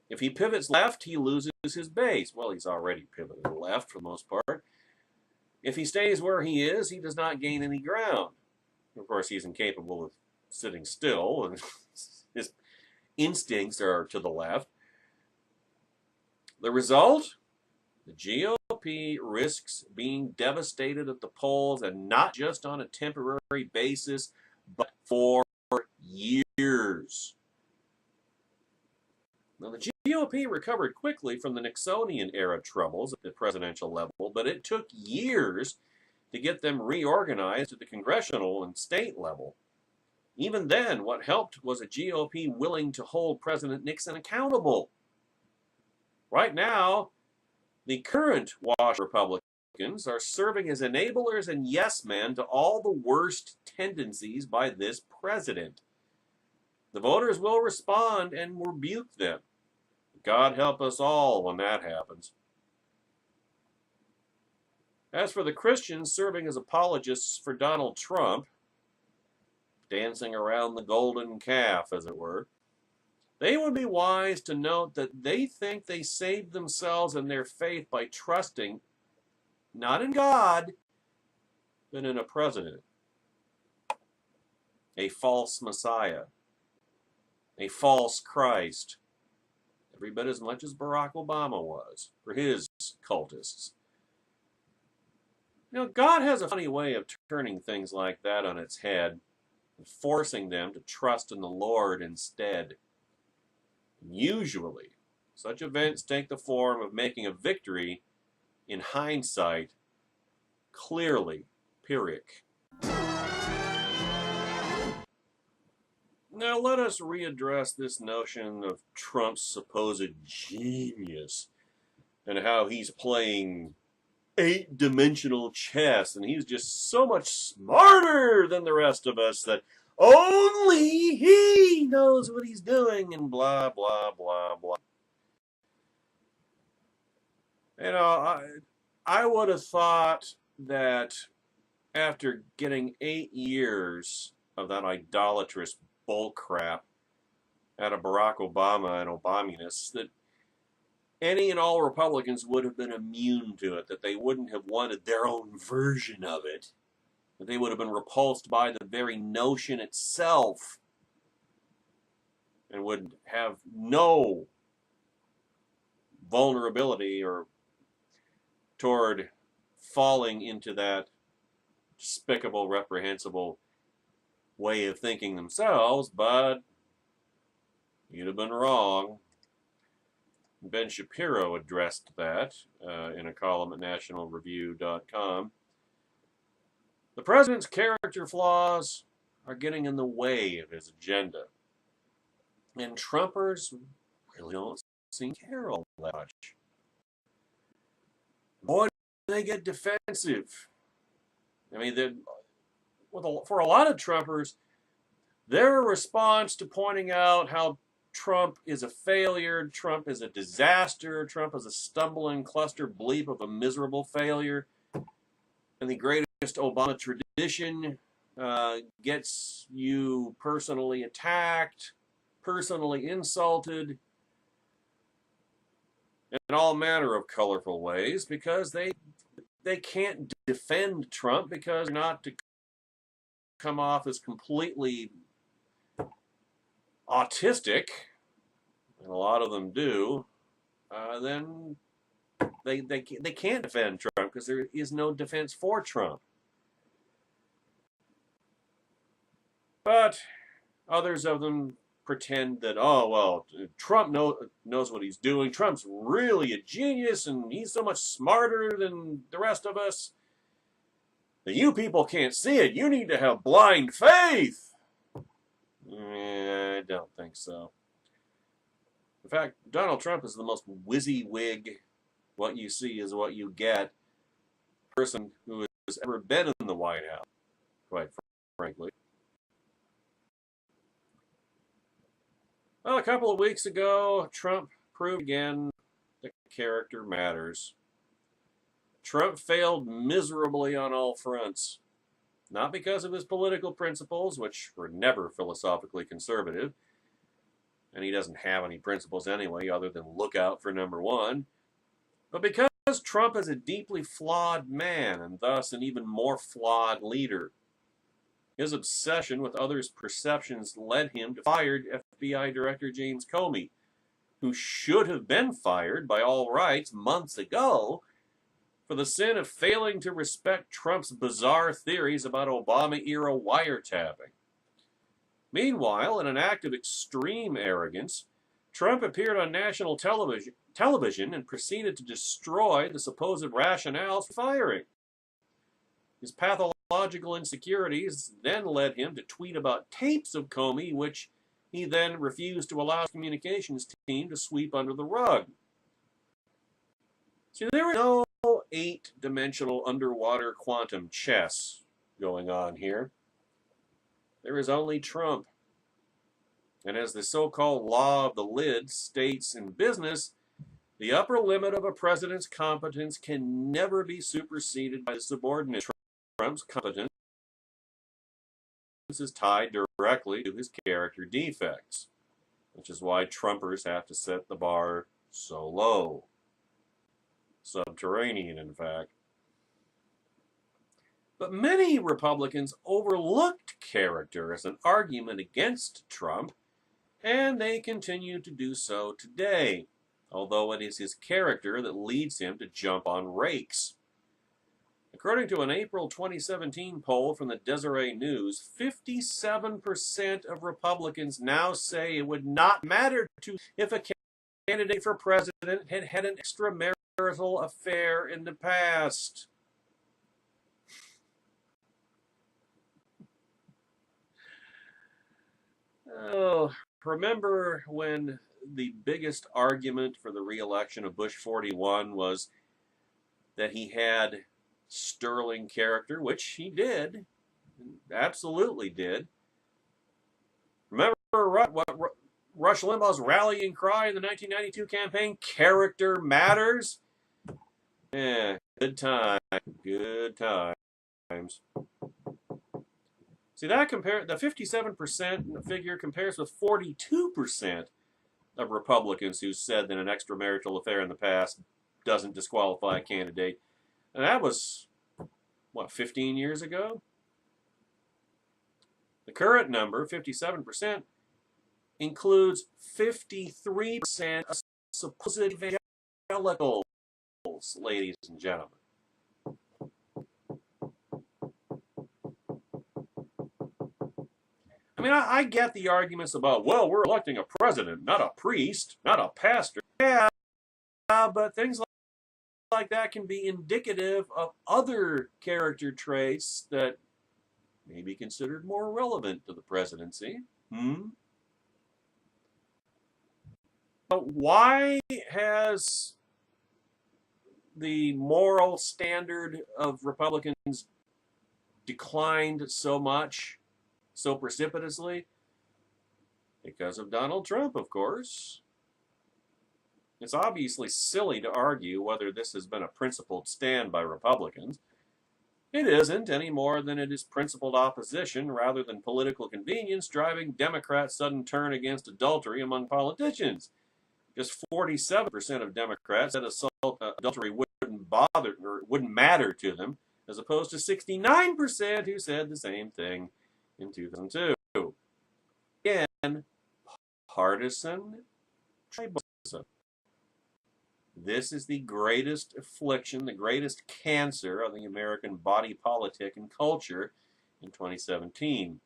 If he pivots left, he loses his base. Well, he's already pivoted left for the most part. If he stays where he is, he does not gain any ground. Of course, he's incapable of sitting still, and his instincts are to the left. The result? The GOP risks being devastated at the polls, and not just on a temporary basis, but for years. Now, the GOP recovered quickly from the Nixonian-era troubles at the presidential level, but it took years to get them reorganized at the congressional and state level. Even then, what helped was a GOP willing to hold President Nixon accountable. Right now, the current Washington Republicans Republicans are serving as enablers and yes men to all the worst tendencies by this president. The voters will respond and rebuke them. God help us all when that happens. As for the Christians serving as apologists for Donald Trump, dancing around the golden calf, as it were, they would be wise to note that they think they saved themselves and their faith by trusting not in God, but in a president, a false Messiah, a false Christ, every bit as much as Barack Obama was for his cultists. You know, God has a funny way of turning things like that on its head and forcing them to trust in the Lord instead. Usually, such events take the form of making a victory, in hindsight, clearly Pyrrhic. Now let us readdress this notion of Trump's supposed genius and how he's playing 8-dimensional chess and he's just so much smarter than the rest of us that only he knows what he's doing and blah, blah, blah, blah. You know, I would have thought that after getting 8 years of that idolatrous bullcrap out of Barack Obama and Obaminus, that any and all Republicans would have been immune to it, that they wouldn't have wanted their own version of it, that they would have been repulsed by the very notion itself and would have no vulnerability or toward falling into that despicable, reprehensible way of thinking themselves, but you'd have been wrong. Ben Shapiro addressed that in a column at nationalreview.com. The president's character flaws are getting in the way of his agenda. And Trumpers really don't seem to care all that much. Boy, they get defensive. I mean, for a lot of Trumpers, their response to pointing out how Trump is a failure, Trump is a disaster, Trump is a stumbling cluster bleep of a miserable failure, and the greatest Obama tradition gets you personally attacked, personally insulted, in all manner of colorful ways, because they can't defend Trump because they're not to come off as completely autistic, and a lot of them do, then they can't defend Trump because there is no defense for Trump. But others of them pretend that, oh, well, Trump knows what he's doing. Trump's really a genius, and he's so much smarter than the rest of us that you people can't see it. You need to have blind faith. I don't think so. In fact, Donald Trump is the most WYSIWYG, what you see is what you get, person who has ever been in the White House, quite frankly. Well, a couple of weeks ago, Trump proved again that character matters. Trump failed miserably on all fronts. Not because of his political principles, which were never philosophically conservative, and he doesn't have any principles anyway other than look out for number one, but because Trump is a deeply flawed man and thus an even more flawed leader. His obsession with others' perceptions led him to fired FBI Director James Comey, who should have been fired by all rights months ago for the sin of failing to respect Trump's bizarre theories about Obama-era wiretapping. Meanwhile, in an act of extreme arrogance, Trump appeared on national television and proceeded to destroy the supposed rationales for firing. His pathological insecurities then led him to tweet about tapes of Comey, which he then refused to allow his communications team to sweep under the rug. See, there is no 8-dimensional underwater quantum chess going on here. There is only Trump. And as the so-called law of the lid states in business, the upper limit of a president's competence can never be superseded by the subordinate. Trump's competence is tied directly to his character defects, which is why Trumpers have to set the bar so low. Subterranean, in fact. But many Republicans overlooked character as an argument against Trump, and they continue to do so today, although it is his character that leads him to jump on rakes. According to an April 2017 poll from the Deseret News, 57% of Republicans now say it would not matter to if a candidate for president had had an extramarital affair in the past. Oh, remember when the biggest argument for the re-election of Bush 41 was that he had sterling character, which he did, absolutely did. Remember what Rush Limbaugh's rallying cry in the 1992 campaign? Character matters. Yeah, good times. See, the 57% figure compares with 42% of Republicans who said that an extramarital affair in the past doesn't disqualify a candidate. And that was, what, 15 years ago? The current number, 57%, includes 53% of supposed evangelicals, ladies and gentlemen. I mean, I get the arguments about, well, we're electing a president, not a priest, not a pastor. Yeah, but things like that can be indicative of other character traits that may be considered more relevant to the presidency. Why has the moral standard of Republicans declined so much, so precipitously? Because of Donald Trump, of course. It's obviously silly to argue whether this has been a principled stand by Republicans. It isn't, any more than it is principled opposition rather than political convenience driving Democrats' sudden turn against adultery among politicians. Just 47% of Democrats said adultery wouldn't matter to them, as opposed to 69% who said the same thing in 2002. Again, partisan tribalism. This is the greatest affliction, the greatest cancer of the American body politic and culture in 2017.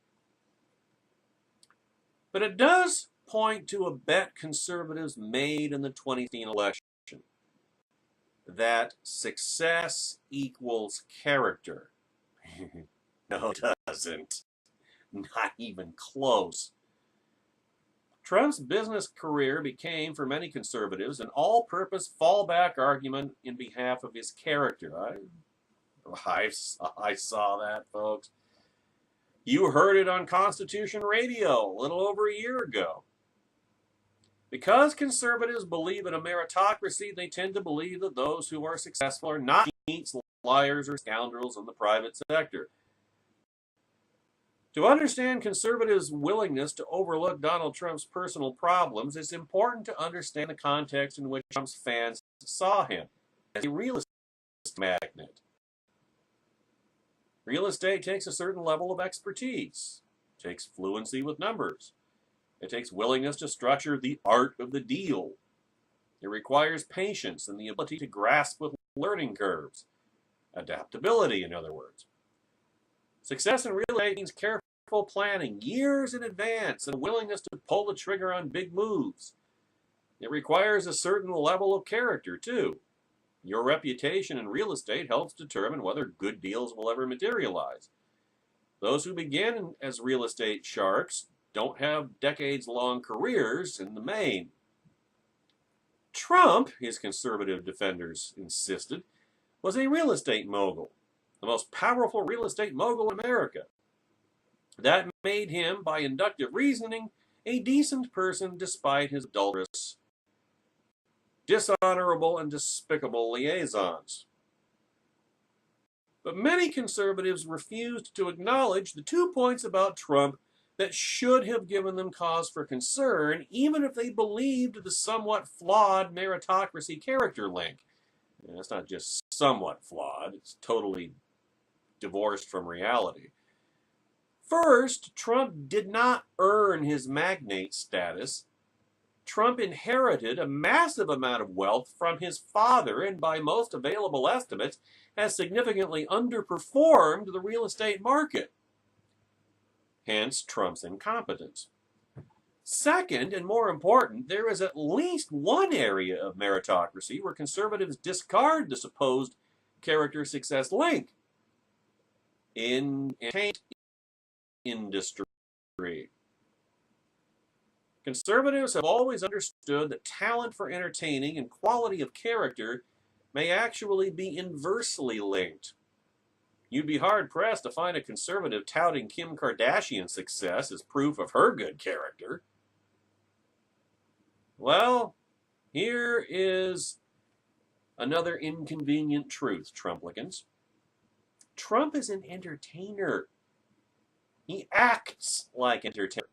But it does point to a bet conservatives made in the 2016 election, that success equals character. No, it doesn't. Not even close. Trump's business career became, for many conservatives, an all-purpose fallback argument in behalf of his character. I saw that, folks. You heard it on Constitution Radio a little over a year ago. Because conservatives believe in a meritocracy, they tend to believe that those who are successful are not cheats, liars, or scoundrels in the private sector. To understand conservatives' willingness to overlook Donald Trump's personal problems, it's important to understand the context in which Trump's fans saw him as a real estate magnate. Real estate takes a certain level of expertise. It takes fluency with numbers. It takes willingness to structure the art of the deal. It requires patience and the ability to grasp with learning curves. Adaptability, in other words. Success in real estate means careful planning, years in advance, and a willingness to pull the trigger on big moves. It requires a certain level of character, too. Your reputation in real estate helps determine whether good deals will ever materialize. Those who begin as real estate sharks don't have decades-long careers in the main. Trump, his conservative defenders insisted, was a real estate mogul, the most powerful real estate mogul in America. That made him, by inductive reasoning, a decent person despite his adulterous, dishonorable, and despicable liaisons. But many conservatives refused to acknowledge the 2 points about Trump that should have given them cause for concern, even if they believed the somewhat flawed meritocracy character link. And it's not just somewhat flawed, it's totally divorced from reality. First, Trump did not earn his magnate status. Trump inherited a massive amount of wealth from his father and, by most available estimates, has significantly underperformed the real estate market. Hence, Trump's incompetence. Second, and more important, there is at least one area of meritocracy where conservatives discard the supposed character success link. In entertainment industry. Conservatives have always understood that talent for entertaining and quality of character may actually be inversely linked. You'd be hard-pressed to find a conservative touting Kim Kardashian's success as proof of her good character. Well, here is another inconvenient truth, Trumplicans. Trump is an entertainer. He acts like an entertainer.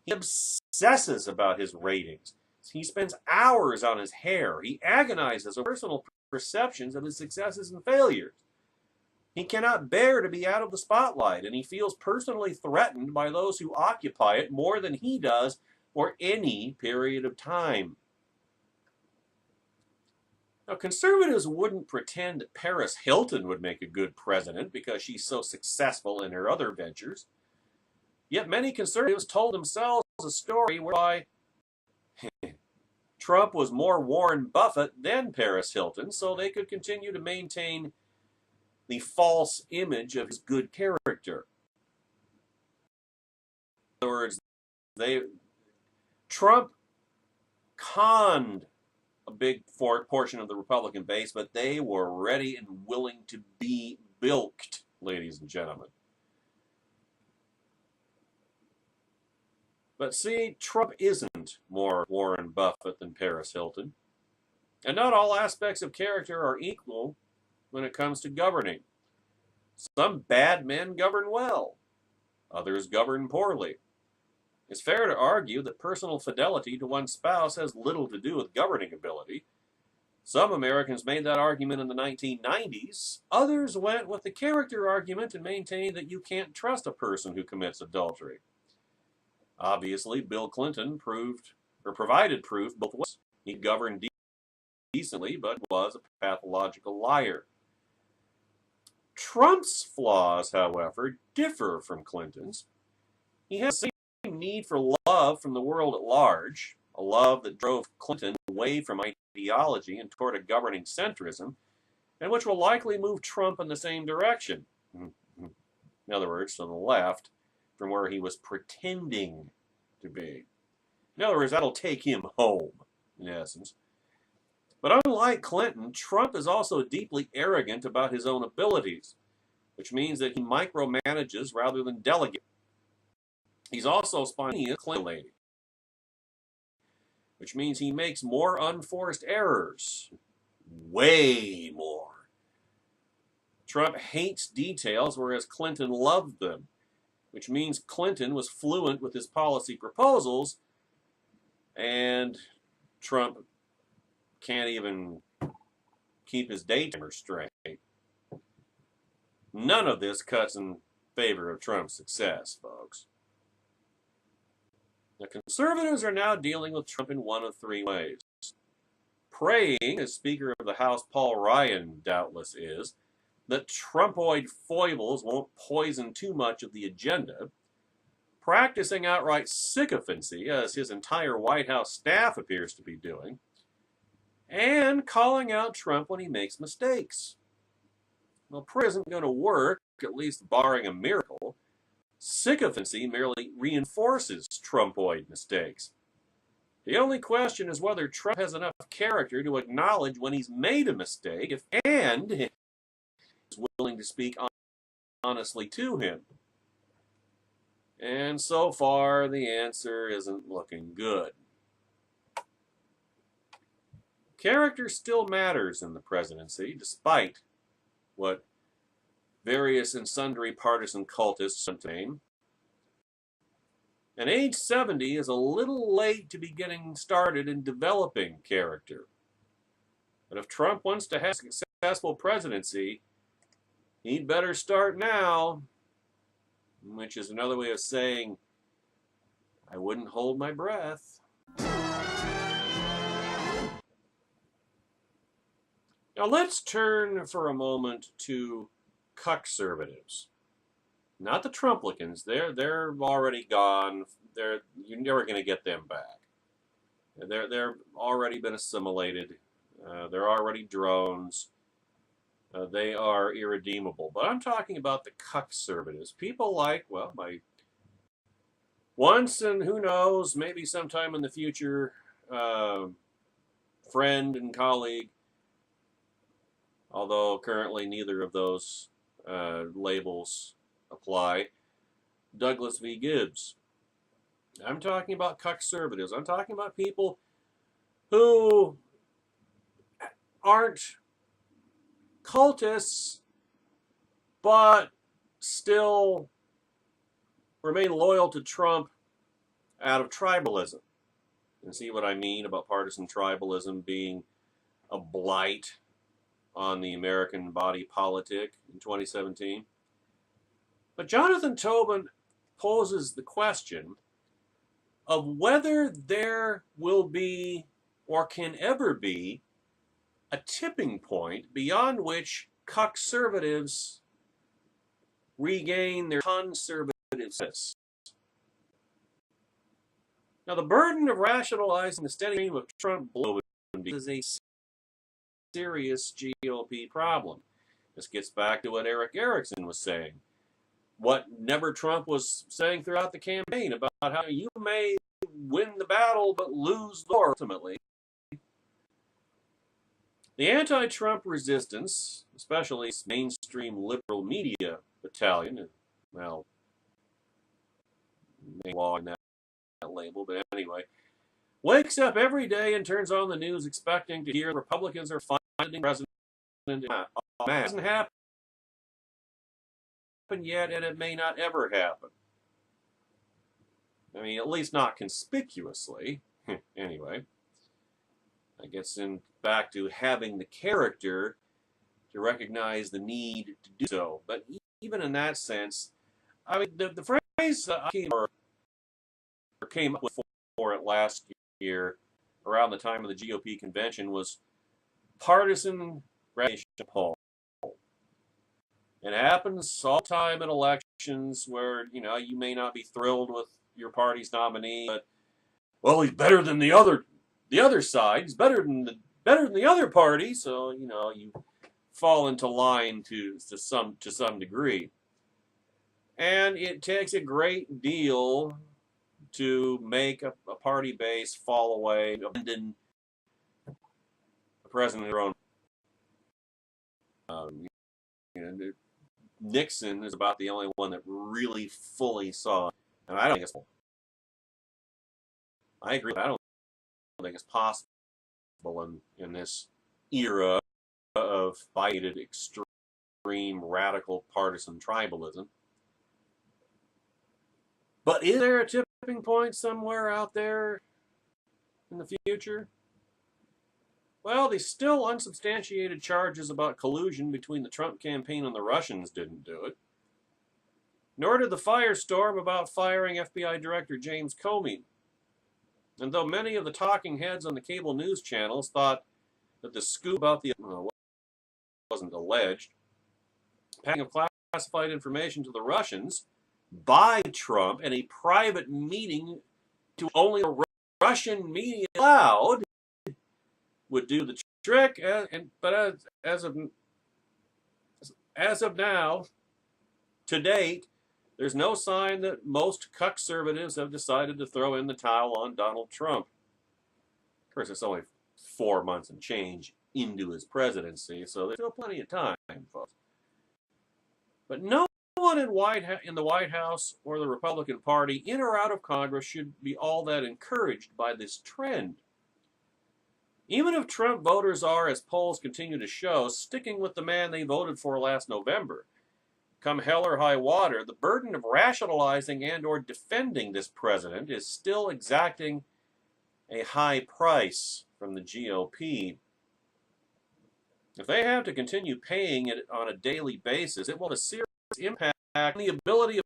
He obsesses about his ratings. He spends hours on his hair. He agonizes over personal perceptions of his successes and failures. He cannot bear to be out of the spotlight, and he feels personally threatened by those who occupy it more than he does for any period of time. Now, conservatives wouldn't pretend that Paris Hilton would make a good president because she's so successful in her other ventures. Yet many conservatives told themselves a story whereby Trump was more Warren Buffett than Paris Hilton, so they could continue to maintain the false image of his good character. In other words, Trump conned a big portion of the Republican base, but they were ready and willing to be bilked, ladies and gentlemen. But see, Trump isn't more Warren Buffett than Paris Hilton. And not all aspects of character are equal when it comes to governing. Some bad men govern well. Others govern poorly. It's fair to argue that personal fidelity to one's spouse has little to do with governing ability. Some Americans made that argument in the 1990s. Others went with the character argument and maintained that you can't trust a person who commits adultery. Obviously, Bill Clinton provided proof both ways. He governed decently, but was a pathological liar. Trump's flaws, however, differ from Clinton's. He has the same need for love from the world at large, a love that drove Clinton away from ideology and toward a governing centrism, and which will likely move Trump in the same direction. In other words, to the left, from where he was pretending to be. In other words, that'll take him home, in essence. But unlike Clinton, Trump is also deeply arrogant about his own abilities, which means that he micromanages rather than delegates. He's also spontaneous, which means he makes more unforced errors. Way more. Trump hates details, whereas Clinton loved them, which means Clinton was fluent with his policy proposals, and Trump can't even keep his daytimer straight. None of this cuts in favor of Trump's success, folks. The conservatives are now dealing with Trump in one of three ways. Praying, as Speaker of the House Paul Ryan doubtless is, that Trumpoid foibles won't poison too much of the agenda, practicing outright sycophancy, as his entire White House staff appears to be doing, and calling out Trump when he makes mistakes. Well, prayer isn't going to work, at least barring a miracle. Sycophancy merely reinforces Trumpoid mistakes. The only question is whether Trump has enough character to acknowledge when he's made a mistake and is willing to speak honestly to him. And so far, the answer isn't looking good. Character still matters in the presidency, despite what various and sundry partisan cultists claim. And age 70 is a little late to be getting started in developing character. But if Trump wants to have a successful presidency, he'd better start now, which is another way of saying, I wouldn't hold my breath. Now let's turn for a moment to conservatives. Not the Trumplicans. They're already gone. You're never going to get them back. They're already been assimilated. They're already drones. They are irredeemable. But I'm talking about the conservatives. People like, well, my once and who knows, maybe sometime in the future, friend and colleague, although currently neither of those labels apply, Douglas V. Gibbs. I'm talking about conservatives. I'm talking about people who aren't cultists, but still remain loyal to Trump out of tribalism. And see what I mean about partisan tribalism being a blight on the American body politic in 2017. But Jonathan Tobin poses the question of whether there will be or can ever be a tipping point beyond which conservatives regain their conservativeness. Now, the burden of rationalizing the steady stream of Trump blow is a serious GOP problem. This gets back to what Eric Erickson was saying. What Never Trump was saying throughout the campaign about how you may win the battle but lose the war ultimately. The anti-Trump resistance, especially mainstream liberal media battalion, well, may walk in that label, but anyway, wakes up every day and turns on the news expecting to hear Republicans are finding president. It hasn't happened yet, and it may not ever happen. I mean, at least not conspicuously. Anyway, that gets back to having the character to recognize the need to do so. But even in that sense, I mean, the phrase I came up with for it last year, around the time of the GOP convention, was partisan relegation poll. It happens all the time in elections where, you know, you may not be thrilled with your party's nominee, but, well, he's better than the other side. He's better than the other party, so, you know, you fall into line to some degree. And it takes a great deal to make a party base fall away, abandon the president of their own. Nixon is about the only one that really fully saw it. And I don't think I agree. I don't think it's possible in this era of bigoted, extreme, radical partisan tribalism. But is there a tipping point somewhere out there in the future? Well, the still unsubstantiated charges about collusion between the Trump campaign and the Russians didn't do it. Nor did the firestorm about firing FBI Director James Comey. And though many of the talking heads on the cable news channels thought that the scoop about the wasn't alleged passing of classified information to the Russians by Trump in a private meeting to only the Russian media allowed would do the trick, but as of now, to date, there's no sign that most conservatives have decided to throw in the towel on Donald Trump. course, it's only 4 months and change into his presidency, so there's still plenty of time, folks. But no one in the White House or the Republican Party, in or out of Congress, should be all that encouraged by this trend. Even if Trump voters are, as polls continue to show, sticking with the man they voted for last November, come hell or high water, the burden of rationalizing and or defending this president is still exacting a high price from the GOP. If they have to continue paying it on a daily basis, it will have a serious impact on the ability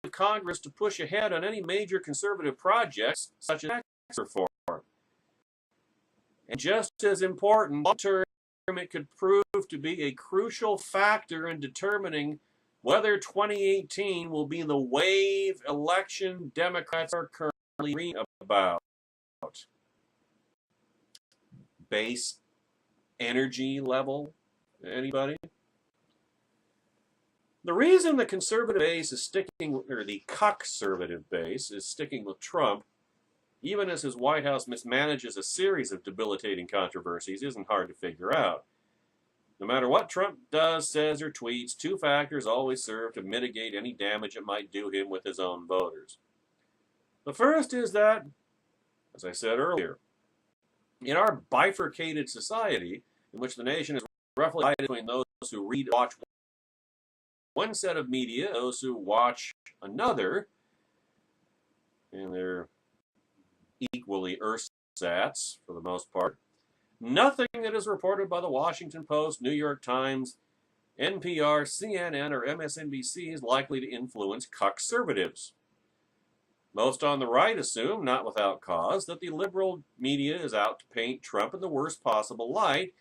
of Congress to push ahead on any major conservative projects, such as tax reform. And just as important, long-term, it could prove to be a crucial factor in determining whether 2018 will be the wave election Democrats are currently reading about. Base energy level? Anybody? The reason the conservative base is sticking, or the conservative base is sticking with Trump, even as his White House mismanages a series of debilitating controversies, isn't hard to figure out. No matter what Trump does, says, or tweets, two factors always serve to mitigate any damage it might do him with his own voters. The first is that, as I said earlier, in our bifurcated society, in which the nation is roughly divided between those who read and watch one set of media, those who watch another, and they're equally ersatz for the most part, nothing that is reported by the Washington Post, New York Times, NPR, CNN, or MSNBC is likely to influence conservatives. Most on the right assume, not without cause, that the liberal media is out to paint Trump in the worst possible light,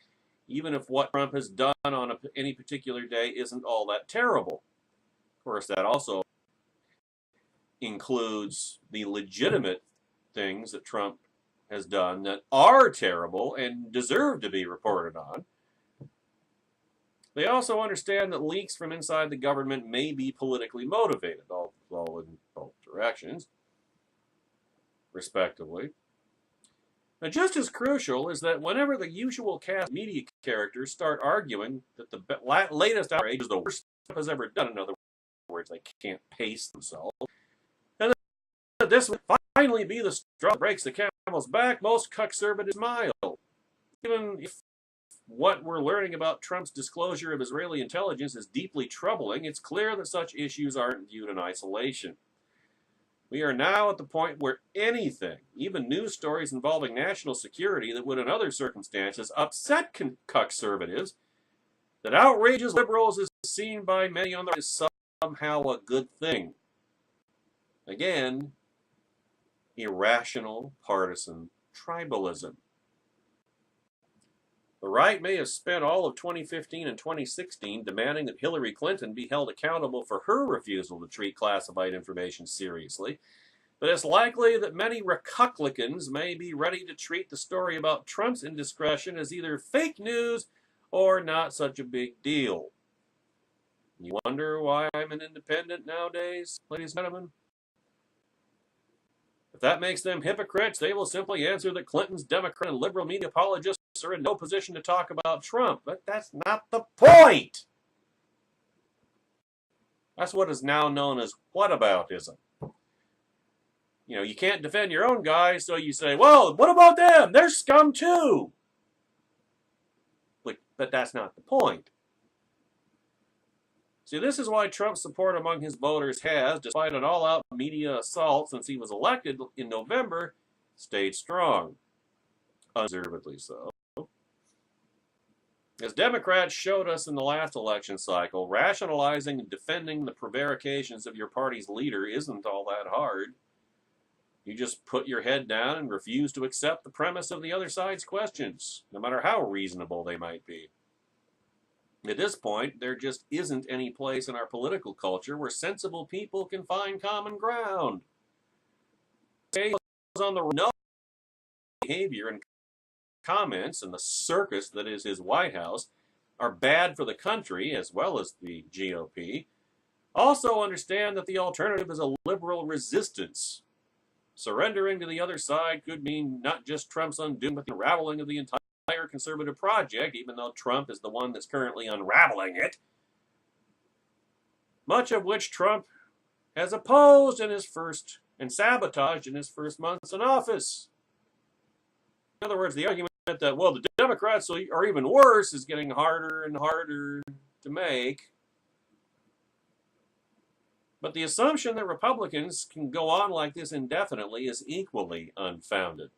even if what Trump has done on any particular day isn't all that terrible. Of course, that also includes the legitimate things that Trump has done that are terrible and deserve to be reported on. They also understand that leaks from inside the government may be politically motivated, all in both directions, respectively. Now, just as crucial is that whenever the usual cast of media characters start arguing that the latest outrage is the worst Trump has ever done, in other words, they can't pace themselves, and that this will finally be the straw that breaks the camel's back, most conservatives smile. Even if what we're learning about Trump's disclosure of Israeli intelligence is deeply troubling, it's clear that such issues aren't viewed in isolation. We are now at the point where anything, even news stories involving national security that would in other circumstances upset conservatives, that outrages liberals is seen by many on the right as somehow a good thing. Again, irrational partisan tribalism. The right may have spent all of 2015 and 2016 demanding that Hillary Clinton be held accountable for her refusal to treat classified information seriously, but it's likely that many Republicans may be ready to treat the story about Trump's indiscretion as either fake news or not such a big deal. You wonder why I'm an independent nowadays, ladies and gentlemen? If that makes them hypocrites, they will simply answer that Clinton's Democrat and liberal media apologists are in no position to talk about Trump. But that's not the point. That's what is now known as whataboutism. You know, you can't defend your own guy, so you say, well, what about them? They're scum too. But that's not the point. See, this is why Trump's support among his voters has, despite an all-out media assault since he was elected in November, stayed strong. Undeservedly so. As Democrats showed us in the last election cycle, rationalizing and defending the prevarications of your party's leader isn't all that hard. You just put your head down and refuse to accept the premise of the other side's questions, no matter how reasonable they might be. At this point, there just isn't any place in our political culture where sensible people can find common ground. On the no behavior and comments and the circus that is his White House are bad for the country as well as the GOP. Also understand that the alternative is a liberal resistance Surrendering to the other side could mean not just Trump's undoing, but the unraveling of the entire conservative project, even though Trump is the one that's currently unraveling it, much of which Trump has opposed and sabotaged in his first months in office. In other words, the argument that, well, the Democrats are even worse is getting harder and harder to make. But the assumption that Republicans can go on like this indefinitely is equally unfounded.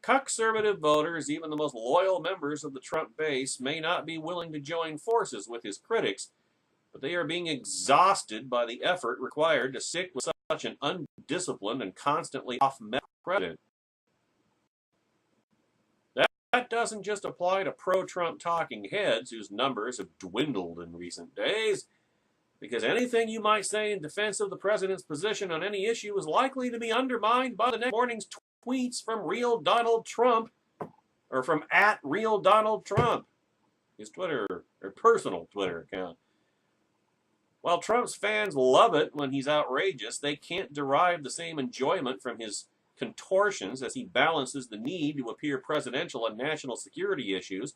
Conservative voters, even the most loyal members of the Trump base, may not be willing to join forces with his critics, but they are being exhausted by the effort required to stick with such an undisciplined and constantly off-meta president. That doesn't just apply to pro-Trump talking heads whose numbers have dwindled in recent days, because anything you might say in defense of the president's position on any issue is likely to be undermined by the next morning's tweets from real Donald Trump, or from @real Donald Trump, his Twitter or personal Twitter account. While Trump's fans love it when he's outrageous, they can't derive the same enjoyment from his contortions as he balances the need to appear presidential on national security issues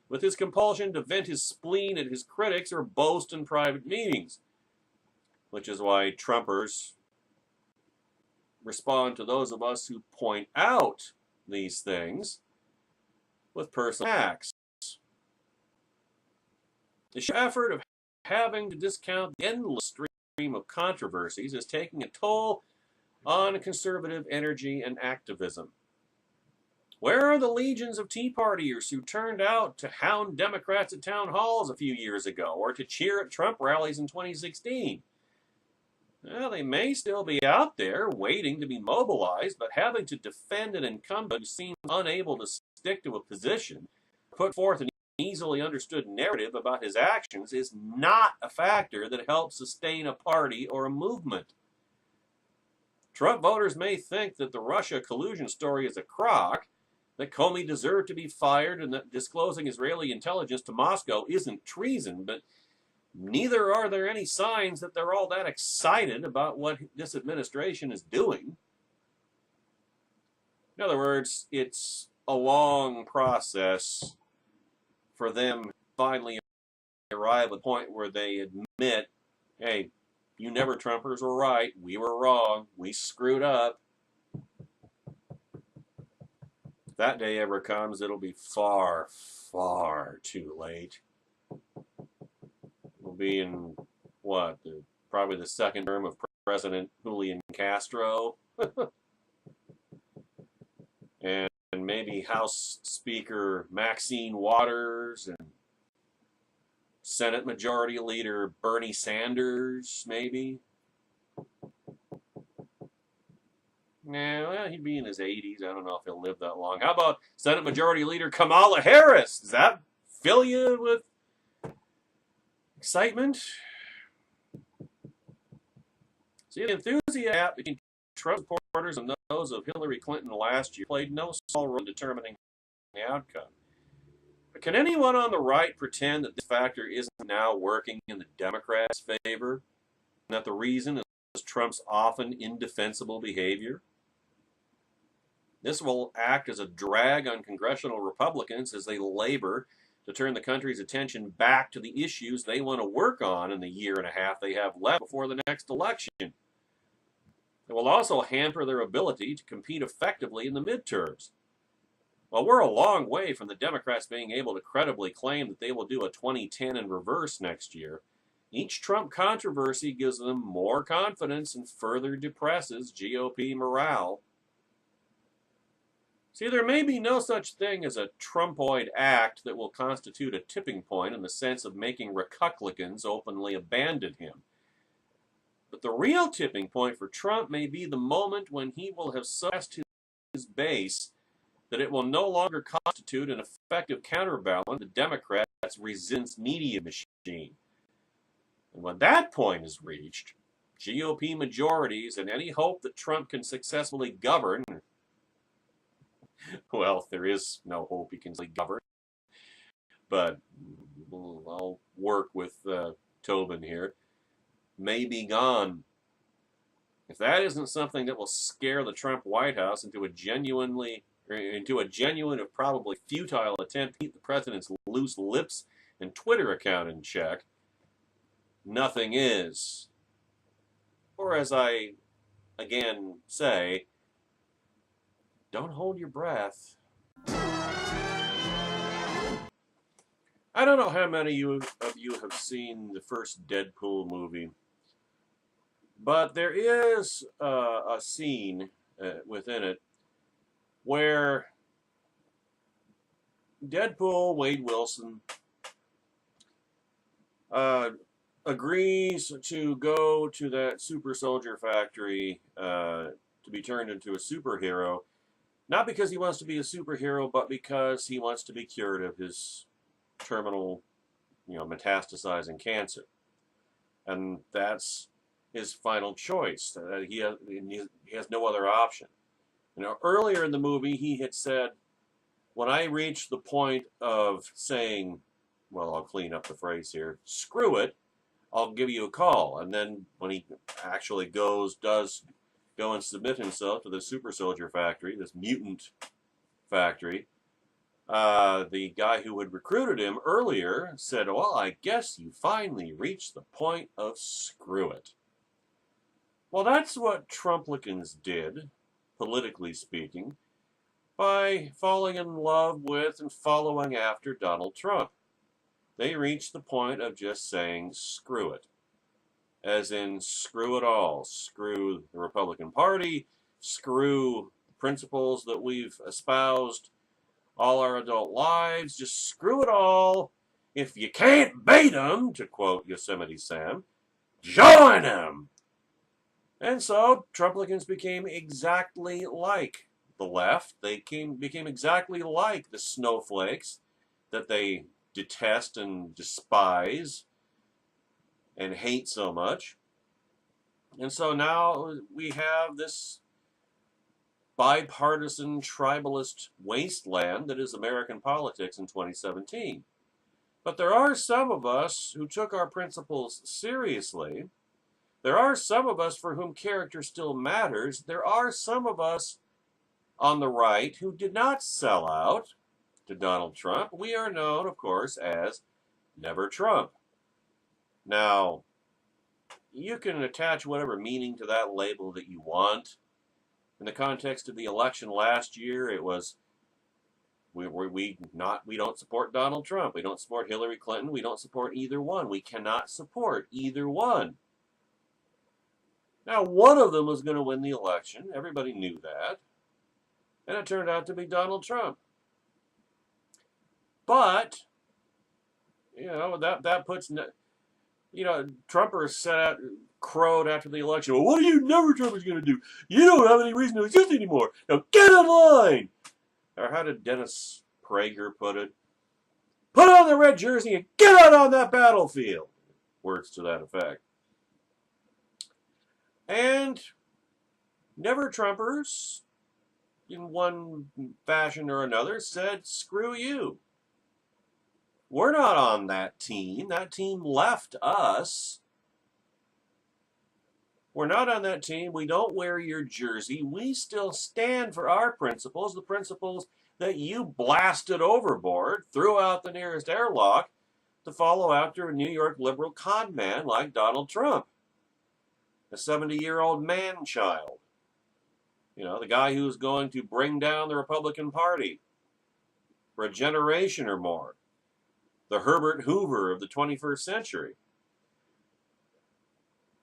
with his compulsion to vent his spleen at his critics or boast in private meetings. Which is why Trumpers respond to those of us who point out these things with personal attacks. The sheer effort of having to discount the endless stream of controversies is taking a toll on conservative energy and activism. Where are the legions of Tea Partiers who turned out to hound Democrats at town halls a few years ago or to cheer at Trump rallies in 2016? Well, they may still be out there waiting to be mobilized, but having to defend an incumbent who seems unable to stick to a position, put forth an easily understood narrative about his actions, is not a factor that helps sustain a party or a movement. Trump voters may think that the Russia collusion story is a crock, that Comey deserved to be fired, and that disclosing Israeli intelligence to Moscow isn't treason, but neither are there any signs that they're all that excited about what this administration is doing. In other words, it's a long process for them to finally arrive at a point where they admit, hey, you never Trumpers were right, we were wrong, we screwed up. If that day ever comes, it'll be far, far too late. We'll be in, probably the second term of President Julian Castro. and maybe House Speaker Maxine Waters and Senate Majority Leader Bernie Sanders, maybe. Nah, well, he'd be in his 80s. I don't know if he'll live that long. How about Senate Majority Leader Kamala Harris? Does that fill you with excitement? See, the enthusiasm between Trump supporters and those of Hillary Clinton last year played no small role in determining the outcome. But can anyone on the right pretend that this factor isn't now working in the Democrats' favor, and that the reason is Trump's often indefensible behavior? This will act as a drag on congressional Republicans as they labor to turn the country's attention back to the issues they want to work on in the year and a half they have left before the next election. It will also hamper their ability to compete effectively in the midterms. While we're a long way from the Democrats being able to credibly claim that they will do a 2010 in reverse next year, each Trump controversy gives them more confidence and further depresses GOP morale. See, there may be no such thing as a Trumpoid act that will constitute a tipping point in the sense of making Republicans openly abandon him. But the real tipping point for Trump may be the moment when he will have suppressed his base that it will no longer constitute an effective counterbalance to the Democrats' resistance media machine. And when that point is reached, GOP majorities and any hope that Trump can successfully govern, well, there is no hope he can govern, but I'll work with Tobin here, may be gone. If that isn't something that will scare the Trump White House into a genuine, if probably futile attempt to keep the president's loose lips and Twitter account in check, nothing is. Or as I again say, don't hold your breath. I don't know how many of you have seen the first Deadpool movie, but there is a scene within it where Deadpool, Wade Wilson, agrees to go to that super soldier factory to be turned into a superhero, not because he wants to be a superhero, but because he wants to be cured of his terminal, metastasizing cancer. And that's his final choice. He has no other option. Earlier in the movie, he had said, when I reach the point of saying, well, I'll clean up the phrase here, screw it, I'll give you a call. And then when he actually does go and submit himself to the super soldier factory, this mutant factory, the guy who had recruited him earlier said, well, I guess you finally reached the point of screw it. Well, that's what Trumplicans did, politically speaking, by falling in love with and following after Donald Trump. They reached the point of just saying screw it. As in, screw it all. Screw the Republican Party, screw principles that we've espoused all our adult lives, just screw it all. If you can't beat them, to quote Yosemite Sam, join them. And so Trumplicans became exactly like the left. They became exactly like the snowflakes that they detest and despise and hate so much. And so now we have this bipartisan tribalist wasteland that is American politics in 2017. But there are some of us who took our principles seriously. There are some of us for whom character still matters. There are some of us on the right who did not sell out to Donald Trump. We are known, of course, as Never Trump. Now, you can attach whatever meaning to that label that you want. In the context of the election last year, it was we don't support Donald Trump. We don't support Hillary Clinton. We don't support either one. We cannot support either one. Now, one of them was going to win the election. Everybody knew that. And it turned out to be Donald Trump. But, that puts, Trumpers crowed after the election. Well, what are you Never Trumpers going to do? You don't have any reason to exist anymore. Now get in line. Or how did Dennis Prager put it? Put on the red jersey and get out on that battlefield. Words to that effect. And Never Trumpers, in one fashion or another, said, screw you. We're not on that team. That team left us. We're not on that team. We don't wear your jersey. We still stand for our principles, the principles that you blasted overboard, threw out the nearest airlock to follow after a New York liberal con man like Donald Trump, a 70-year-old man-child. The guy who's going to bring down the Republican Party for a generation or more. The Herbert Hoover of the 21st century.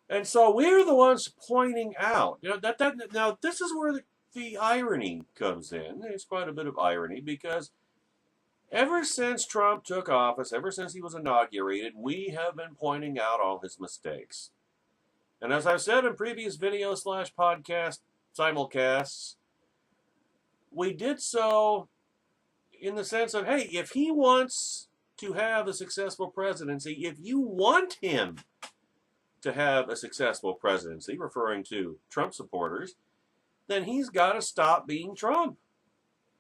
And so we're the ones pointing out, now this is where the irony comes in. There's quite a bit of irony because ever since Trump took office, ever since he was inaugurated, we have been pointing out all his mistakes. And as I've said in previous videos / podcast simulcasts, we did so in the sense of, hey, if he wants to have a successful presidency, if you want him to have a successful presidency, referring to Trump supporters, then he's got to stop being Trump.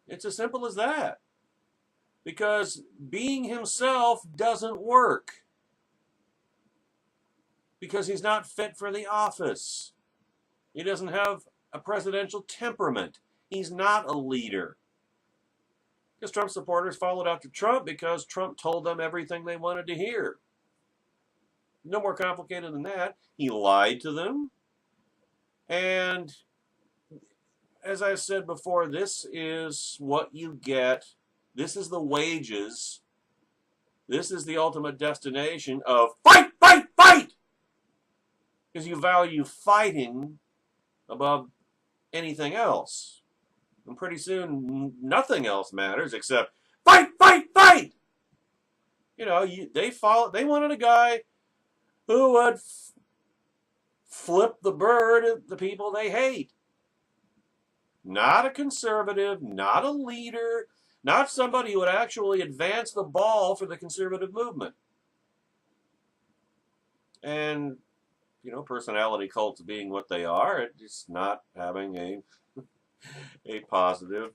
It's as simple as that. Because being himself doesn't work. Because he's not fit for the office. He doesn't have a presidential temperament. He's not a leader. Because Trump supporters followed after Trump because Trump told them everything they wanted to hear. No more complicated than that. He lied to them. And as I said before, this is what you get. This is the wages. This is the ultimate destination of fight, fight, fight! Because you value fighting above anything else. And pretty soon, nothing else matters except fight, fight, fight! You know, they wanted a guy who would flip the bird at the people they hate. Not a conservative, not a leader, not somebody who would actually advance the ball for the conservative movement. And, you know, personality cults being what they are, it's not having a positive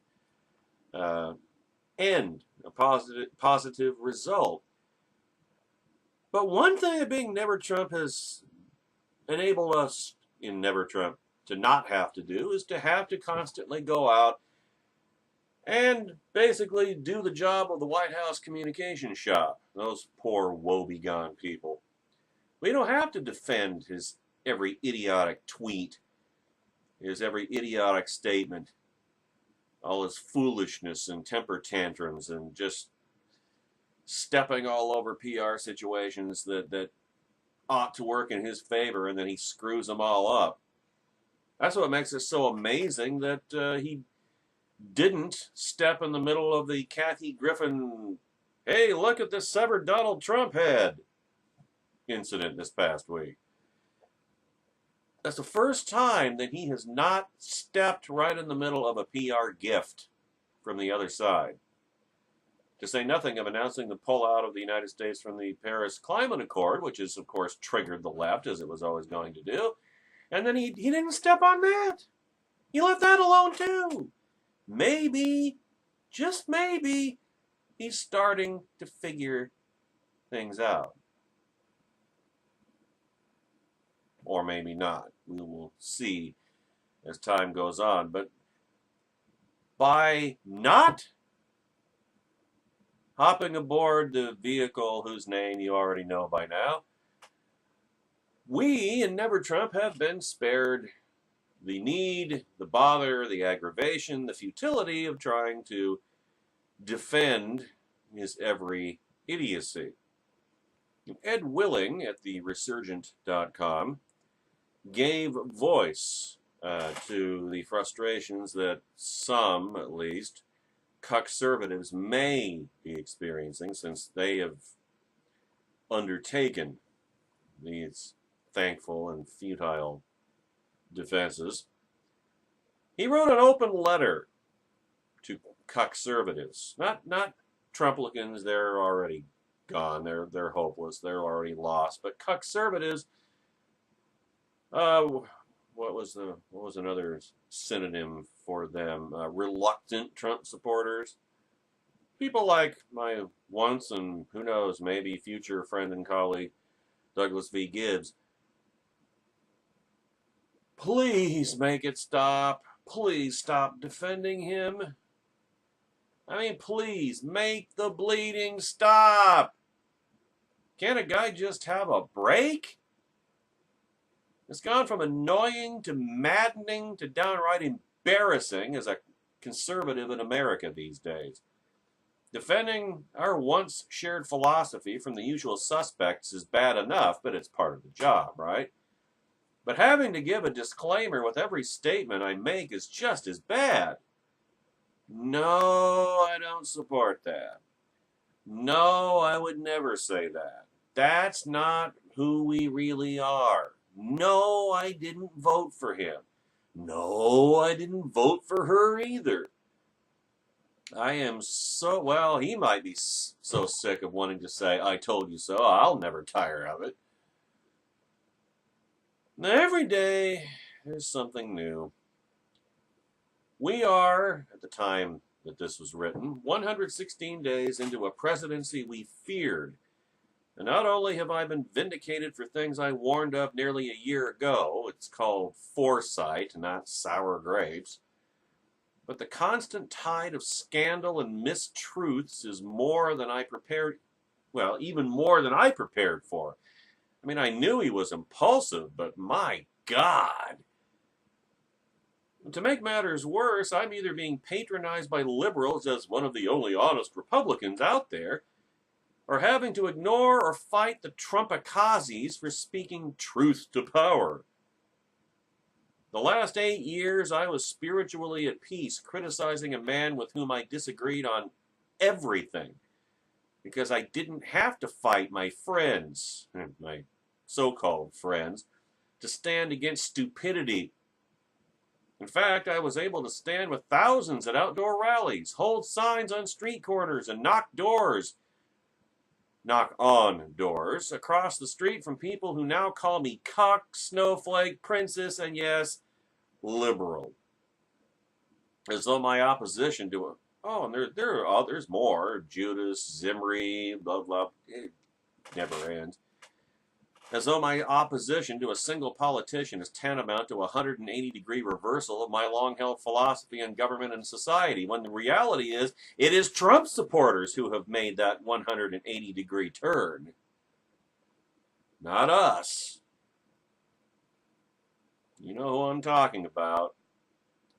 end, a positive result. But one thing that being Never Trump has enabled us in Never Trump to not have to do is to have to constantly go out and basically do the job of the White House communication shop. Those poor woebegone people. We don't have to defend his every idiotic tweet, his every idiotic statement, all his foolishness and temper tantrums and just stepping all over PR situations that ought to work in his favor, and then he screws them all up. That's what makes it so amazing that he didn't step in the middle of the Kathy Griffin, hey, look at this severed Donald Trump head incident this past week. That's the first time that he has not stepped right in the middle of a PR gift from the other side. To say nothing of announcing the pullout of the United States from the Paris Climate Accord, which has, of course, triggered the left, as it was always going to do. And then he didn't step on that. He left that alone, too. Maybe, just maybe, he's starting to figure things out. Or maybe not. We will see as time goes on. But by not hopping aboard the vehicle whose name you already know by now, we in Never Trump have been spared the need, the bother, the aggravation, the futility of trying to defend his every idiocy. Ed Willing at the Resurgent.com gave voice to the frustrations that some, at least, conservatives may be experiencing since they have undertaken these thankful and futile defenses. He wrote an open letter to conservatives, not Trumplicans. They're already gone. They're hopeless. They're already lost. But conservatives. What was another synonym for them? Reluctant Trump supporters. People like my once and who knows, maybe future friend and colleague Douglas V. Gibbs. Please make it stop. Please stop defending him. I mean, please make the bleeding stop. Can't a guy just have a break? It's gone from annoying to maddening to downright embarrassing as a conservative in America these days. Defending our once shared philosophy from the usual suspects is bad enough, but it's part of the job, right? But having to give a disclaimer with every statement I make is just as bad. No, I don't support that. No, I would never say that. That's not who we really are. No, I didn't vote for him. No, I didn't vote for her either. I am so, well, he might be so sick of wanting to say, I told you so. I'll never tire of it. Now, every day, there's something new. We are, at the time that this was written, 116 days into a presidency we feared And not only have I been vindicated for things I warned of nearly a year ago, it's called foresight, not sour grapes, but the constant tide of scandal and mistruths is more than I prepared, well, even more than I prepared for. I mean, I knew he was impulsive, but my God. To make matters worse, I'm either being patronized by liberals as one of the only honest Republicans out there, or having to ignore or fight the Trumpakazis for speaking truth to power. The last 8 years, I was spiritually at peace, criticizing a man with whom I disagreed on everything, because I didn't have to fight my friends, my so-called friends, to stand against stupidity. In fact, I was able to stand with thousands at outdoor rallies, hold signs on street corners, and knock on doors across the street from people who now call me cuck, snowflake, princess, and yes, liberal. As though my opposition to it. Oh, and there's more. Judas, Zimri, blah, blah. It never ends. As though my opposition to a single politician is tantamount to a 180-degree reversal of my long-held philosophy on government and society, when the reality is it is Trump supporters who have made that 180-degree turn. Not us. You know who I'm talking about.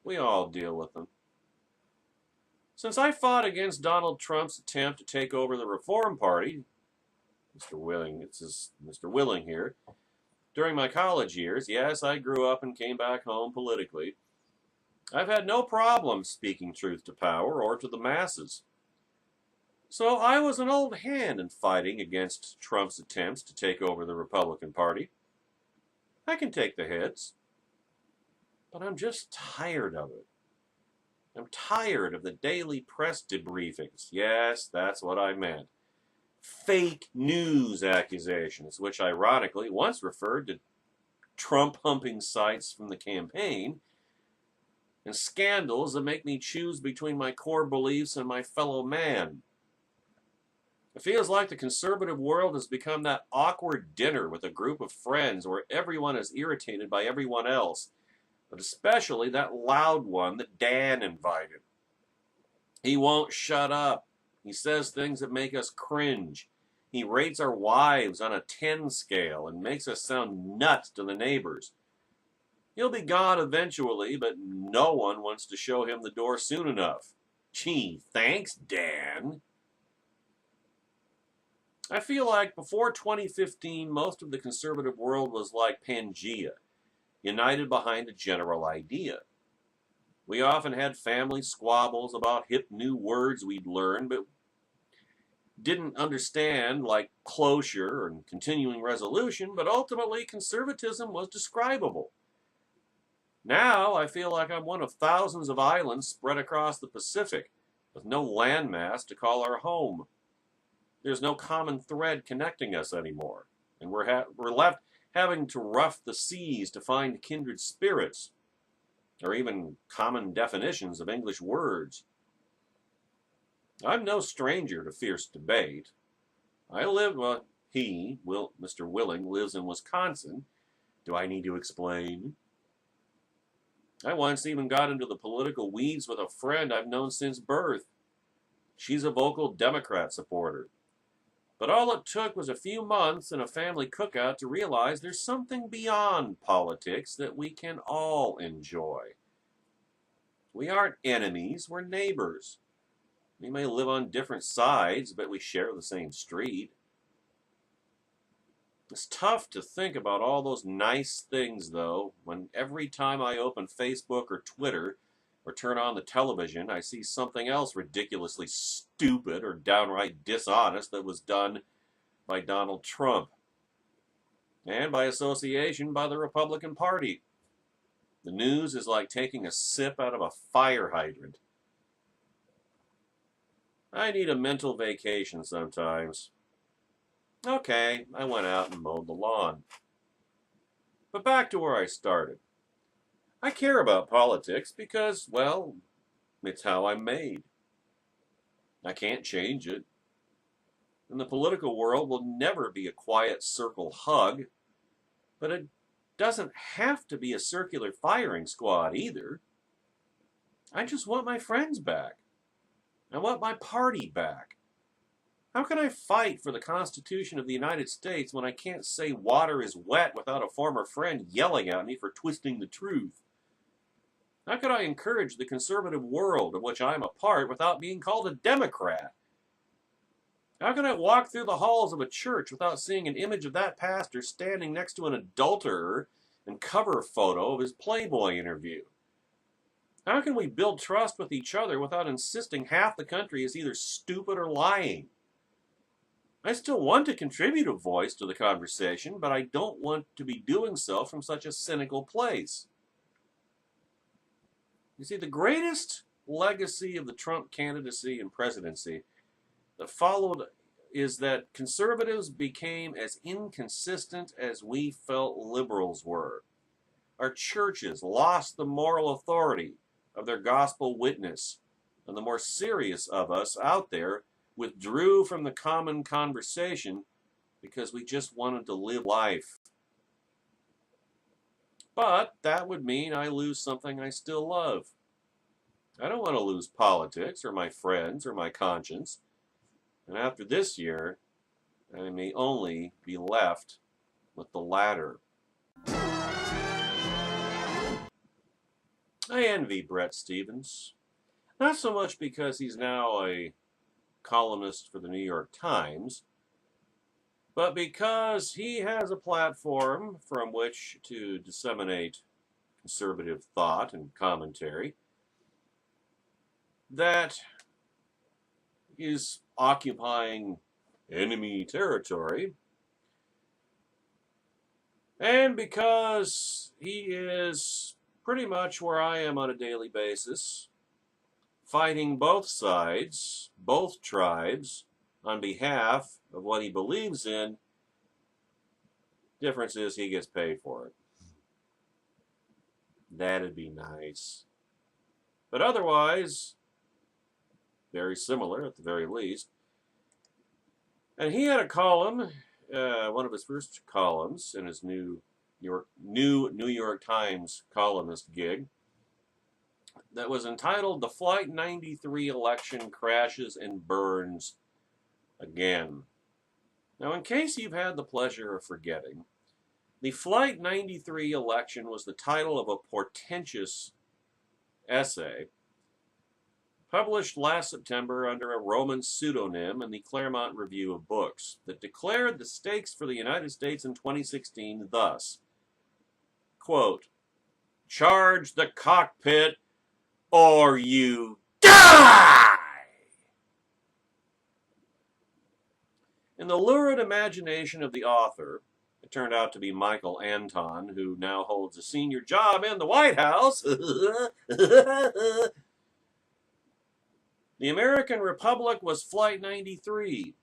We all deal with them. Since I fought against Donald Trump's attempt to take over the Reform Party, Mr. Willing here, during my college years, yes, I grew up and came back home politically, I've had no problem speaking truth to power or to the masses. So I was an old hand in fighting against Trump's attempts to take over the Republican Party. I can take the hits, but I'm just tired of it. I'm tired of the daily press debriefings. Yes, that's what I meant. Fake news accusations, which ironically once referred to Trump-humping sites from the campaign, and scandals that make me choose between my core beliefs and my fellow man. It feels like the conservative world has become that awkward dinner with a group of friends where everyone is irritated by everyone else, but especially that loud one that Dan invited. He won't shut up. He says things that make us cringe. He rates our wives on a 10 scale and makes us sound nuts to the neighbors. He'll be gone eventually, but no one wants to show him the door soon enough. Gee, thanks, Dan. I feel like before 2015, most of the conservative world was like Pangea, united behind a general idea. We often had family squabbles about hip new words we'd learned, but didn't understand, like closure and continuing resolution, but ultimately conservatism was describable. Now I feel like I'm one of thousands of islands spread across the Pacific, with no landmass to call our home. There's no common thread connecting us anymore, and we're left having to rough the seas to find kindred spirits, or even common definitions of English words. I'm no stranger to fierce debate. Mr. Willing, lives in Wisconsin. Do I need to explain? I once even got into the political weeds with a friend I've known since birth. She's a vocal Democrat supporter. But all it took was a few months and a family cookout to realize there's something beyond politics that we can all enjoy. We aren't enemies, we're neighbors. We may live on different sides, but we share the same street. It's tough to think about all those nice things, though, when every time I open Facebook or Twitter or turn on the television, I see something else ridiculously stupid or downright dishonest that was done by Donald Trump, and by association by the Republican Party. The news is like taking a sip out of a fire hydrant. I need a mental vacation sometimes. Okay, I went out and mowed the lawn. But back to where I started. I care about politics because, well, it's how I'm made. I can't change it. in the political world will never be a quiet circle hug, but it doesn't have to be a circular firing squad either. I just want my friends back. I want my party back. How can I fight for the Constitution of the United States when I can't say water is wet without a former friend yelling at me for twisting the truth? How could I encourage the conservative world of which I am a part without being called a Democrat? How can I walk through the halls of a church without seeing an image of that pastor standing next to an adulterer and cover photo of his Playboy interview? How can we build trust with each other without insisting half the country is either stupid or lying? I still want to contribute a voice to the conversation, but I don't want to be doing so from such a cynical place. You see, the greatest legacy of the Trump candidacy and presidency that followed is that conservatives became as inconsistent as we felt liberals were. Our churches lost the moral authority of their gospel witness, and the more serious of us out there withdrew from the common conversation because we just wanted to live life. But that would mean I lose something I still love. I don't want to lose politics or my friends or my conscience. And after this year, I may only be left with the latter. I envy Bret Stephens. Not so much because he's now a columnist for the New York Times, but because he has a platform from which to disseminate conservative thought and commentary that is occupying enemy territory, and because he is pretty much where I am on a daily basis, fighting both sides, both tribes, on behalf of what he believes in. Difference is he gets paid for it. That'd be nice. But otherwise, very similar at the very least. And he had a column, one of his first columns in his new New York Times columnist gig, that was entitled "The Flight 93 Election Crashes and Burns Again." Now, in case you've had the pleasure of forgetting, the Flight 93 election was the title of a portentous essay published last September under a Roman pseudonym in the Claremont Review of Books that declared the stakes for the United States in 2016 thus, quote, "Charge the cockpit or you die!" In the lurid imagination of the author, it turned out to be Michael Anton, who now holds a senior job in the White House. The American Republic was Flight 93,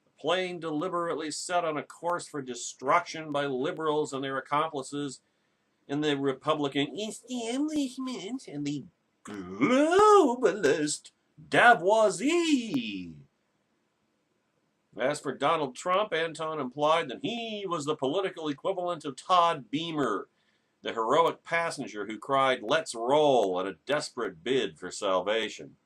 a plane deliberately set on a course for destruction by liberals and their accomplices in the Republican establishment and the globalist Davoisie. As for Donald Trump, Anton implied that he was the political equivalent of Todd Beamer, the heroic passenger who cried, "Let's roll," in a desperate bid for salvation.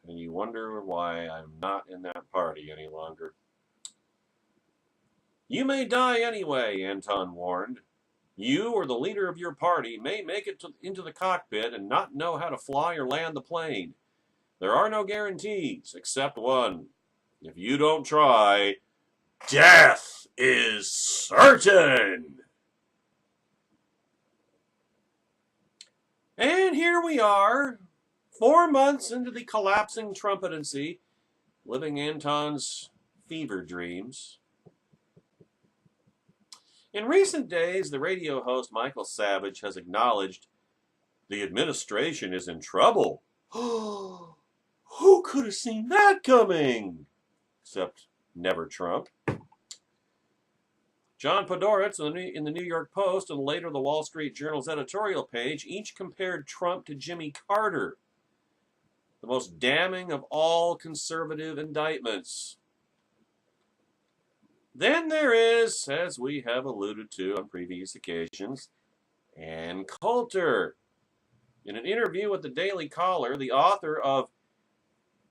And you wonder why I'm not in that party any longer. You may die anyway, Anton warned. You or the leader of your party may make it into the cockpit and not know how to fly or land the plane. There are no guarantees, except one. If you don't try, death is certain. And here we are, 4 months into the collapsing trumpetancy, living Anton's fever dreams. In recent days, the radio host Michael Savage has acknowledged the administration is in trouble. Who could have seen that coming? Except never Trump. John Podhoretz in the New York Post and later the Wall Street Journal's editorial page each compared Trump to Jimmy Carter. the most damning of all conservative indictments. Then there is, as we have alluded to on previous occasions, Ann Coulter. In an interview with the Daily Caller, the author of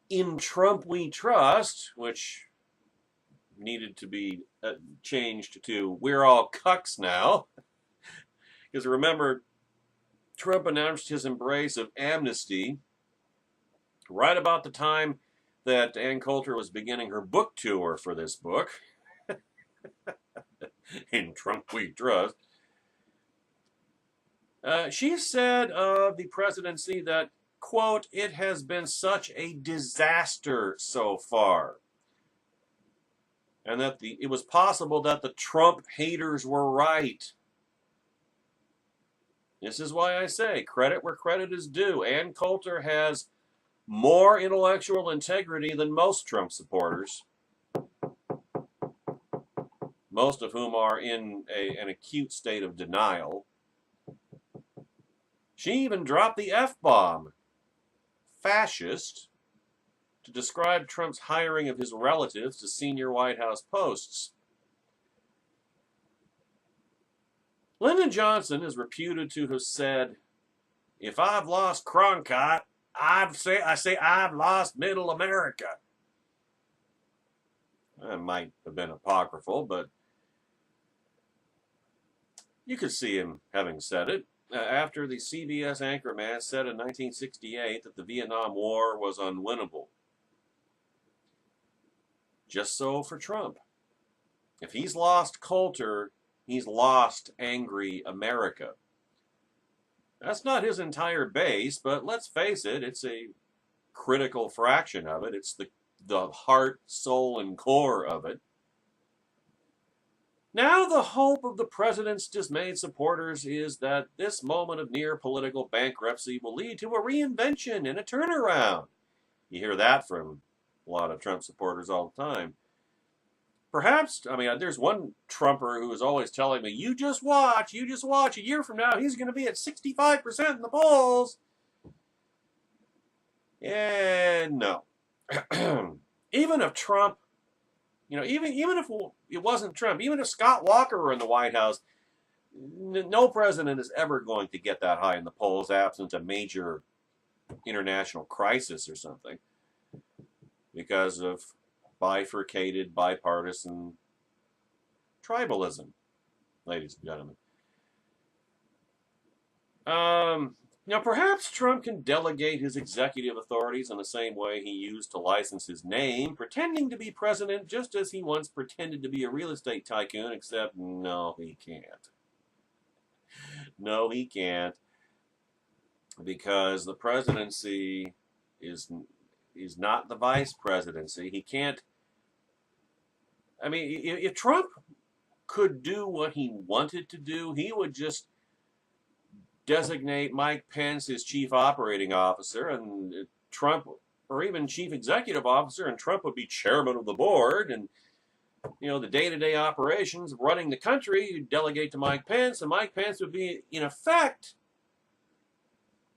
In Trump We Trust, which needed to be changed to We're All Cucks Now, because remember, Trump announced his embrace of amnesty right about the time that Ann Coulter was beginning her book tour for this book, In Trump We Trust. She said of the presidency that, quote, it has been such a disaster so far. And that it was possible that the Trump haters were right. This is why I say credit where credit is due. Ann Coulter has more intellectual integrity than most Trump supporters, most of whom are in an acute state of denial. She even dropped the F-bomb, fascist, to describe Trump's hiring of his relatives to senior White House posts. Lyndon Johnson is reputed to have said, if I've lost Cronkite, I say I've lost Middle America. That might have been apocryphal, but you could see him having said it. After the CBS anchorman said in 1968 that the Vietnam War was unwinnable. Just so for Trump. If he's lost Coulter, he's lost angry America. That's not his entire base, but let's face it, it's a critical fraction of it. It's the heart, soul, and core of it. Now the hope of the president's dismayed supporters is that this moment of near political bankruptcy will lead to a reinvention and a turnaround. You hear that from a lot of Trump supporters all the time. Perhaps, there's one Trumper who is always telling me, you just watch, a year from now he's going to be at 65% in the polls. And no. Even if Trump, even if it wasn't Trump, even if Scott Walker were in the White House, no president is ever going to get that high in the polls absent a major international crisis or something because of bifurcated, bipartisan tribalism, ladies and gentlemen. Now, perhaps Trump can delegate his executive authorities in the same way he used to license his name, pretending to be president just as he once pretended to be a real estate tycoon, except no, he can't. No, he can't. Because the presidency is not the vice presidency. He can't. If Trump could do what he wanted to do, he would just designate Mike Pence his chief operating officer, and Trump, or even chief executive officer, and Trump would be chairman of the board, and the day-to-day operations of running the country, you'd delegate to Mike Pence, and Mike Pence would be, in effect,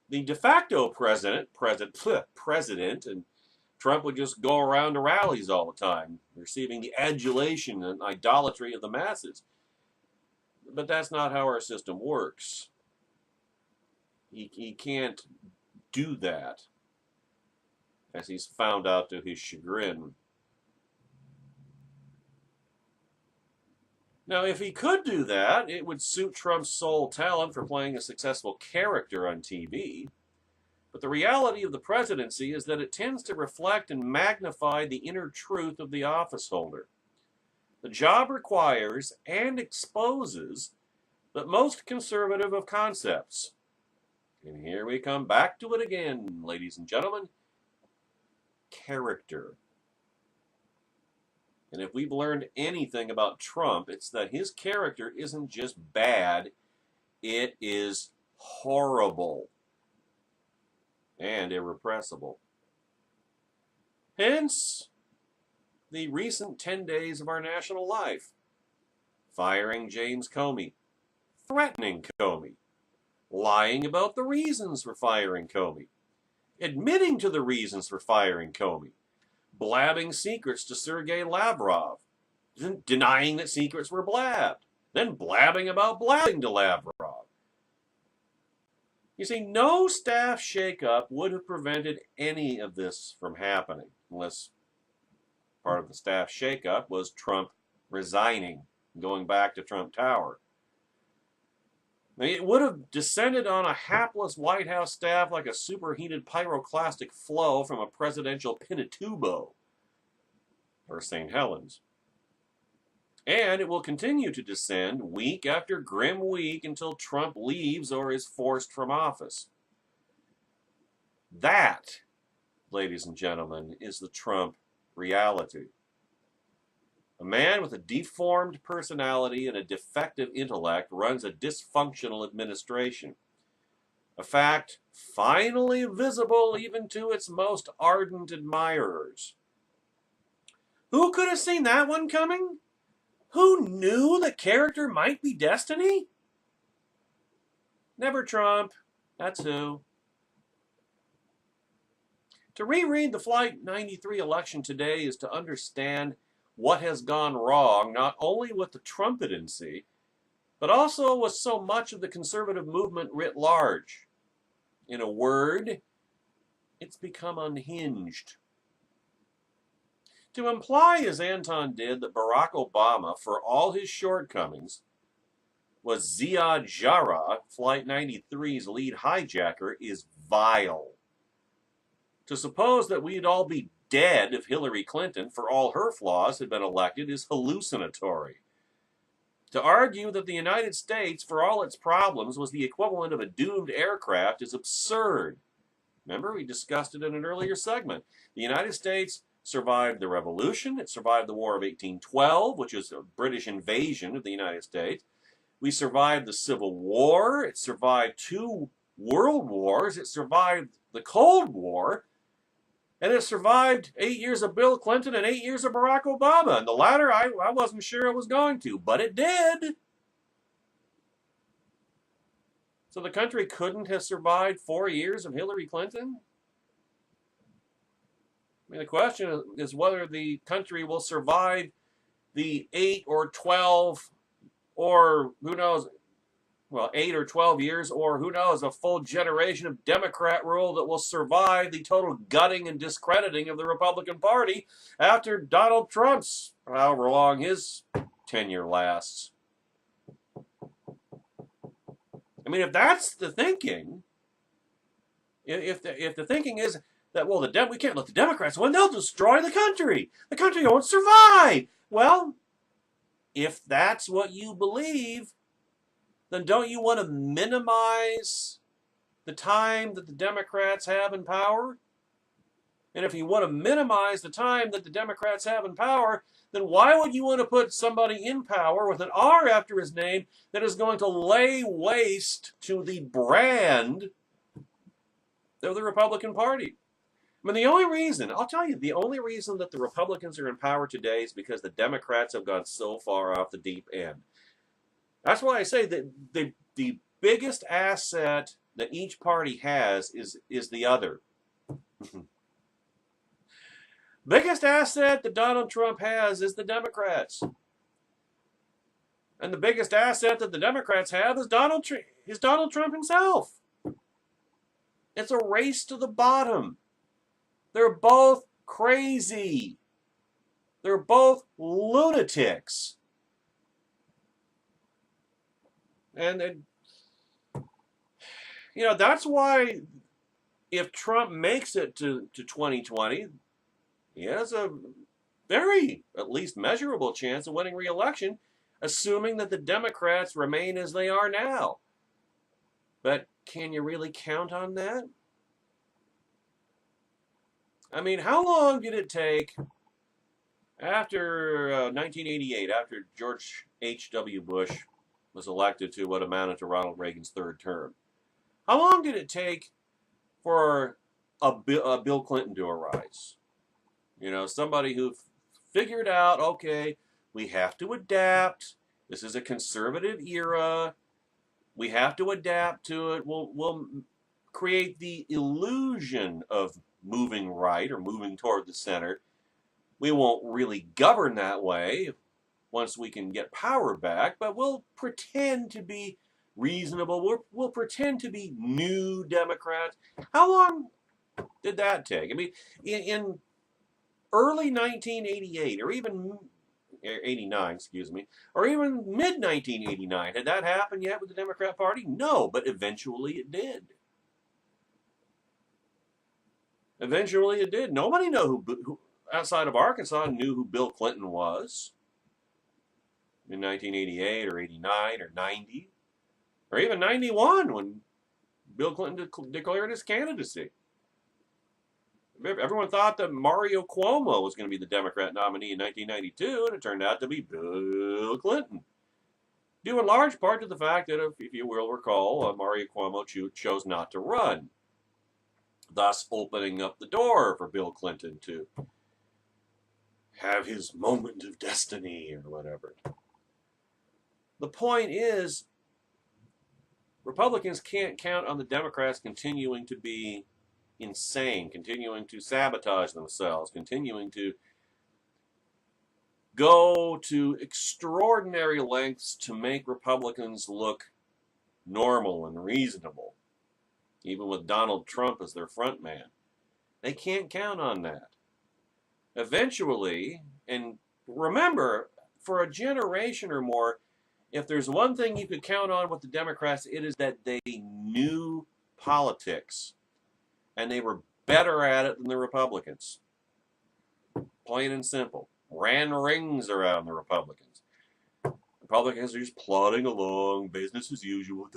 the de facto president, and Trump would just go around to rallies all the time, receiving the adulation and idolatry of the masses. But that's not how our system works. He can't do that, as he's found out to his chagrin. Now, if he could do that, it would suit Trump's sole talent for playing a successful character on TV. But the reality of the presidency is that it tends to reflect and magnify the inner truth of the office holder. The job requires and exposes the most conservative of concepts. And here we come back to it again, ladies and gentlemen. Character. And if we've learned anything about Trump, it's that his character isn't just bad, it is horrible and irrepressible. Hence, the recent 10 days of our national life. Firing James Comey, threatening Comey, lying about the reasons for firing Comey, admitting to the reasons for firing Comey, blabbing secrets to Sergei Lavrov, denying that secrets were blabbed, then blabbing about blabbing to Lavrov. You see, no staff shakeup would have prevented any of this from happening, unless part of the staff shakeup was Trump resigning, going back to Trump Tower. It would have descended on a hapless White House staff like a superheated pyroclastic flow from a presidential Pinatubo or St. Helens. And it will continue to descend week after grim week until Trump leaves or is forced from office. That, ladies and gentlemen, is the Trump reality. A man with a deformed personality and a defective intellect runs a dysfunctional administration. A fact finally visible even to its most ardent admirers. Who could have seen that one coming? Who knew that character might be destiny? Never Trump. That's who. To reread the Flight 93 election today is to understand what has gone wrong, not only with the Trumpetency, but also with so much of the conservative movement writ large. In a word, it's become unhinged. To imply, as Anton did, that Barack Obama, for all his shortcomings, was Ziad Jarrah, Flight 93's lead hijacker, is vile. To suppose that we'd all be dead if Hillary Clinton, for all her flaws, had been elected is hallucinatory. To argue that the United States, for all its problems, was the equivalent of a doomed aircraft is absurd. Remember, we discussed it in an earlier segment. The United States survived the Revolution. It survived the War of 1812, which is a British invasion of the United States. We survived the Civil War. It survived 2 world wars. It survived the Cold War. And it survived 8 years of Bill Clinton and 8 years of Barack Obama. And the latter, I wasn't sure it was going to, but it did. So the country couldn't have survived 4 years of Hillary Clinton? I mean, the question is whether the country will survive the 8 or 12 or who knows, well, 8 or 12 years, or who knows, a full generation of Democrat rule that will survive the total gutting and discrediting of the Republican Party after Donald Trump's, however long his tenure lasts. I mean, if that's the thinking, if the thinking is that, well, we can't let the Democrats win, they'll destroy the country. The country won't survive. Well, if that's what you believe, then don't you want to minimize the time that the Democrats have in power? And if you want to minimize the time that the Democrats have in power, then why would you want to put somebody in power with an R after his name that is going to lay waste to the brand of the Republican Party? I mean, the only reason, I'll tell you, the only reason that the Republicans are in power today is because the Democrats have gone so far off the deep end. That's why I say that the biggest asset that each party has is the other. Biggest asset that Donald Trump has is the Democrats. And the biggest asset that the Democrats have is Donald Trump himself. It's a race to the bottom. They're both crazy. They're both lunatics. And you know, that's why if Trump makes it to 2020, he has a very, at least measurable chance of winning re-election, assuming that the Democrats remain as they are now. But can you really count on that? I mean, how long did it take after 1988, after George H.W. Bush was elected to what amounted to Ronald Reagan's 3rd term? How long did it take for a Bill Clinton to arise? You know, somebody who figured out, okay, we have to adapt. This is a conservative era. We have to adapt to it. We'll create the illusion of moving right or moving toward the center. We won't really govern that way once we can get power back, but we'll pretend to be reasonable. We'll pretend to be new Democrats. How long did that take? I mean, in early 1988, or even 89, excuse me, or even mid 1989, had that happened yet with the Democrat Party? No, but eventually it did. Eventually it did. Nobody knew who outside of Arkansas knew who Bill Clinton was in 1988 or 89 or 90 or even 91 when Bill Clinton declared his candidacy. Everyone thought that Mario Cuomo was going to be the Democrat nominee in 1992, and it turned out to be Bill Clinton. Due in large part to the fact that, if you will recall, Mario Cuomo chose not to run, thus opening up the door for Bill Clinton to have his moment of destiny or whatever. The point is, Republicans can't count on the Democrats continuing to be insane, continuing to sabotage themselves, continuing to go to extraordinary lengths to make Republicans look normal and reasonable, even with Donald Trump as their front man. They can't count on that. Eventually, and remember, for a generation or more, if there's one thing you could count on with the Democrats, it is that they knew politics. And they were better at it than the Republicans. Plain and simple. Ran rings around the Republicans. Republicans are just plodding along, business as usual.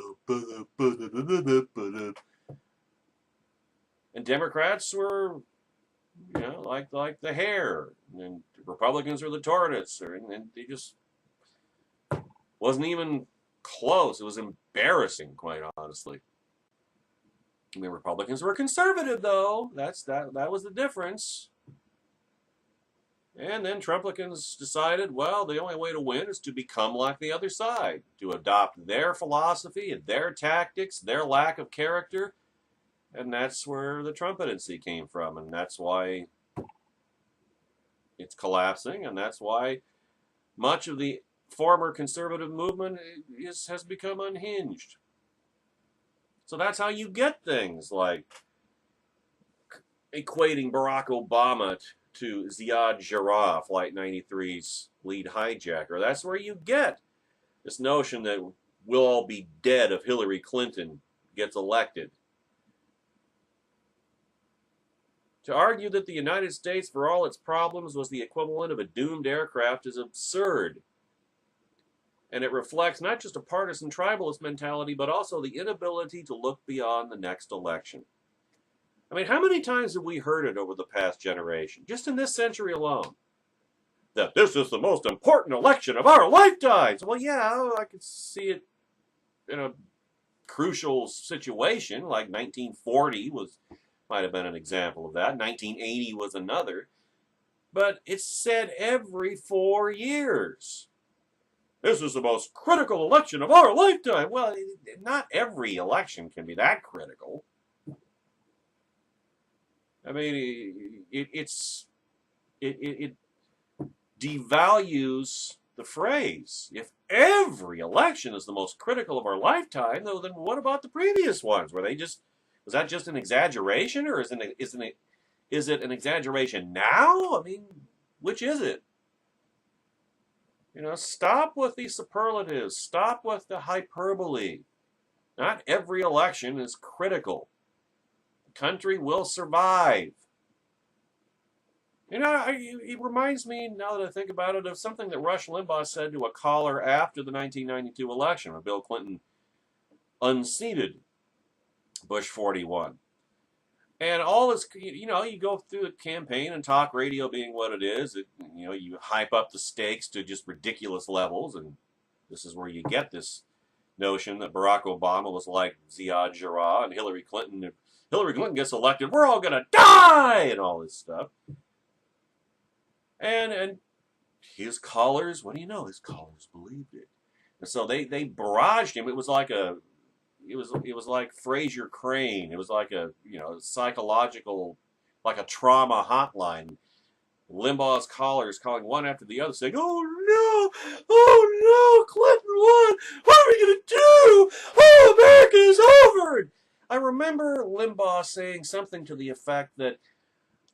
And Democrats were, like the hare. And Republicans were the tortoise. And they just wasn't even close. It was embarrassing, quite honestly. The Republicans were conservative, though. That was the difference. And then Trumplicans decided, well, the only way to win is to become like the other side, to adopt their philosophy and their tactics, their lack of character. And that's where the Trumpetency came from. And that's why it's collapsing. And that's why much of the former conservative movement has become unhinged. So that's how you get things like equating Barack Obama to Ziad Jarrah, Flight 93's lead hijacker. That's where you get this notion that we'll all be dead if Hillary Clinton gets elected. To argue that the United States, for all its problems, was the equivalent of a doomed aircraft is absurd. And it reflects not just a partisan tribalist mentality, but also the inability to look beyond the next election. I mean, how many times have we heard it over the past generation, just in this century alone, that this is the most important election of our lifetimes? Well, yeah, I could see it in a crucial situation, like 1940 might have been an example of that. 1980 was another. But it's said every 4 years. This is the most critical election of our lifetime. Well, not every election can be that critical. I mean, it devalues the phrase. If every election is the most critical of our lifetime, then what about the previous ones? Was that just an exaggeration, or is it an exaggeration now? I mean, which is it? Stop with the superlatives. Stop with the hyperbole. Not every election is critical. The country will survive. It reminds me, now that I think about it, of something that Rush Limbaugh said to a caller after the 1992 election, when Bill Clinton unseated Bush 41. And all this, you go through the campaign and talk radio being what it is. You hype up the stakes to just ridiculous levels. And this is where you get this notion that Barack Obama was like Ziad Jarrah and Hillary Clinton. If Hillary Clinton gets elected, we're all going to die and all this stuff. And his callers, what do you know? His callers believed it. And so they barraged him. It was like it was like Fraser Crane. It was like a psychological, like a trauma hotline. Limbaugh's callers calling one after the other, saying, "Oh no, oh no, Clinton won. What are we gonna do? Oh, America is over." I remember Limbaugh saying something to the effect that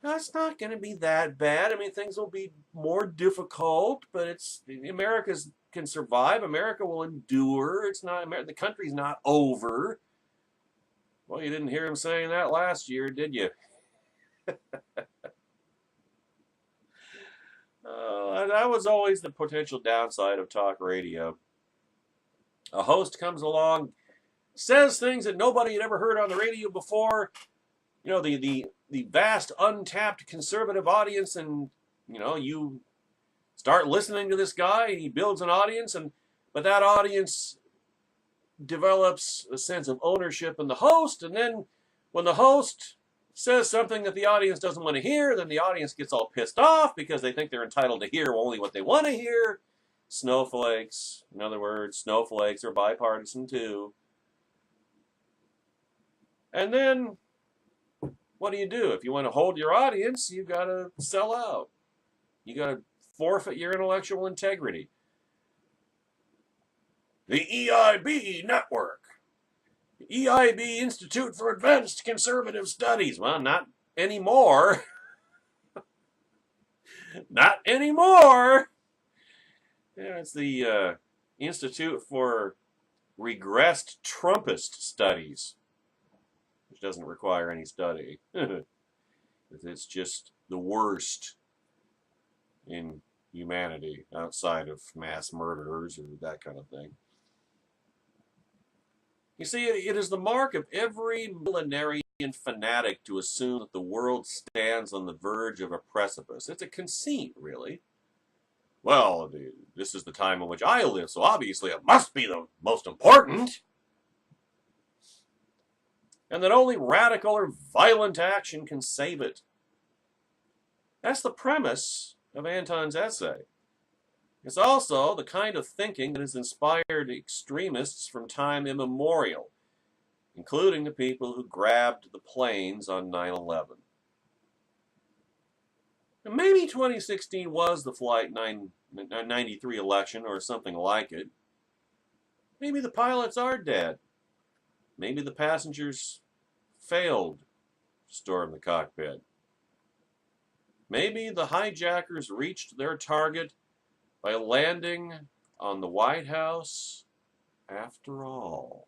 it's not going to be that bad. I mean, things will be more difficult, but America can survive. America will endure. It's not the country's not over. Well, you didn't hear him saying that last year, did you? That was always the potential downside of talk radio. A host comes along, says things that nobody had ever heard on the radio before. The vast untapped conservative audience, and you start listening to this guy, and he builds an audience, but that audience develops a sense of ownership in the host, and then when the host says something that the audience doesn't want to hear, then the audience gets all pissed off because they think they're entitled to hear only what they want to hear. Snowflakes, in other words, snowflakes are bipartisan too. And then what do? If you want to hold your audience, you've got to sell out. You got to forfeit your intellectual integrity. The EIB network. The EIB Institute for Advanced Conservative Studies. Well, not anymore. Not anymore. Yeah, it's the Institute for Regressed Trumpist Studies, which doesn't require any study. It's just the worst in humanity outside of mass murderers or that kind of thing. You see, it is the mark of every millenarian fanatic to assume that the world stands on the verge of a precipice. It's a conceit, really. Well, this is the time in which I live, so obviously it must be the most important. And that only radical or violent action can save it. That's the premise of Anton's essay. It's also the kind of thinking that has inspired extremists from time immemorial, including the people who grabbed the planes on 9/11. And maybe 2016 was the Flight 93 election or something like it. Maybe the pilots are dead. Maybe the passengers failed to storm the cockpit. Maybe the hijackers reached their target by landing on the White House after all.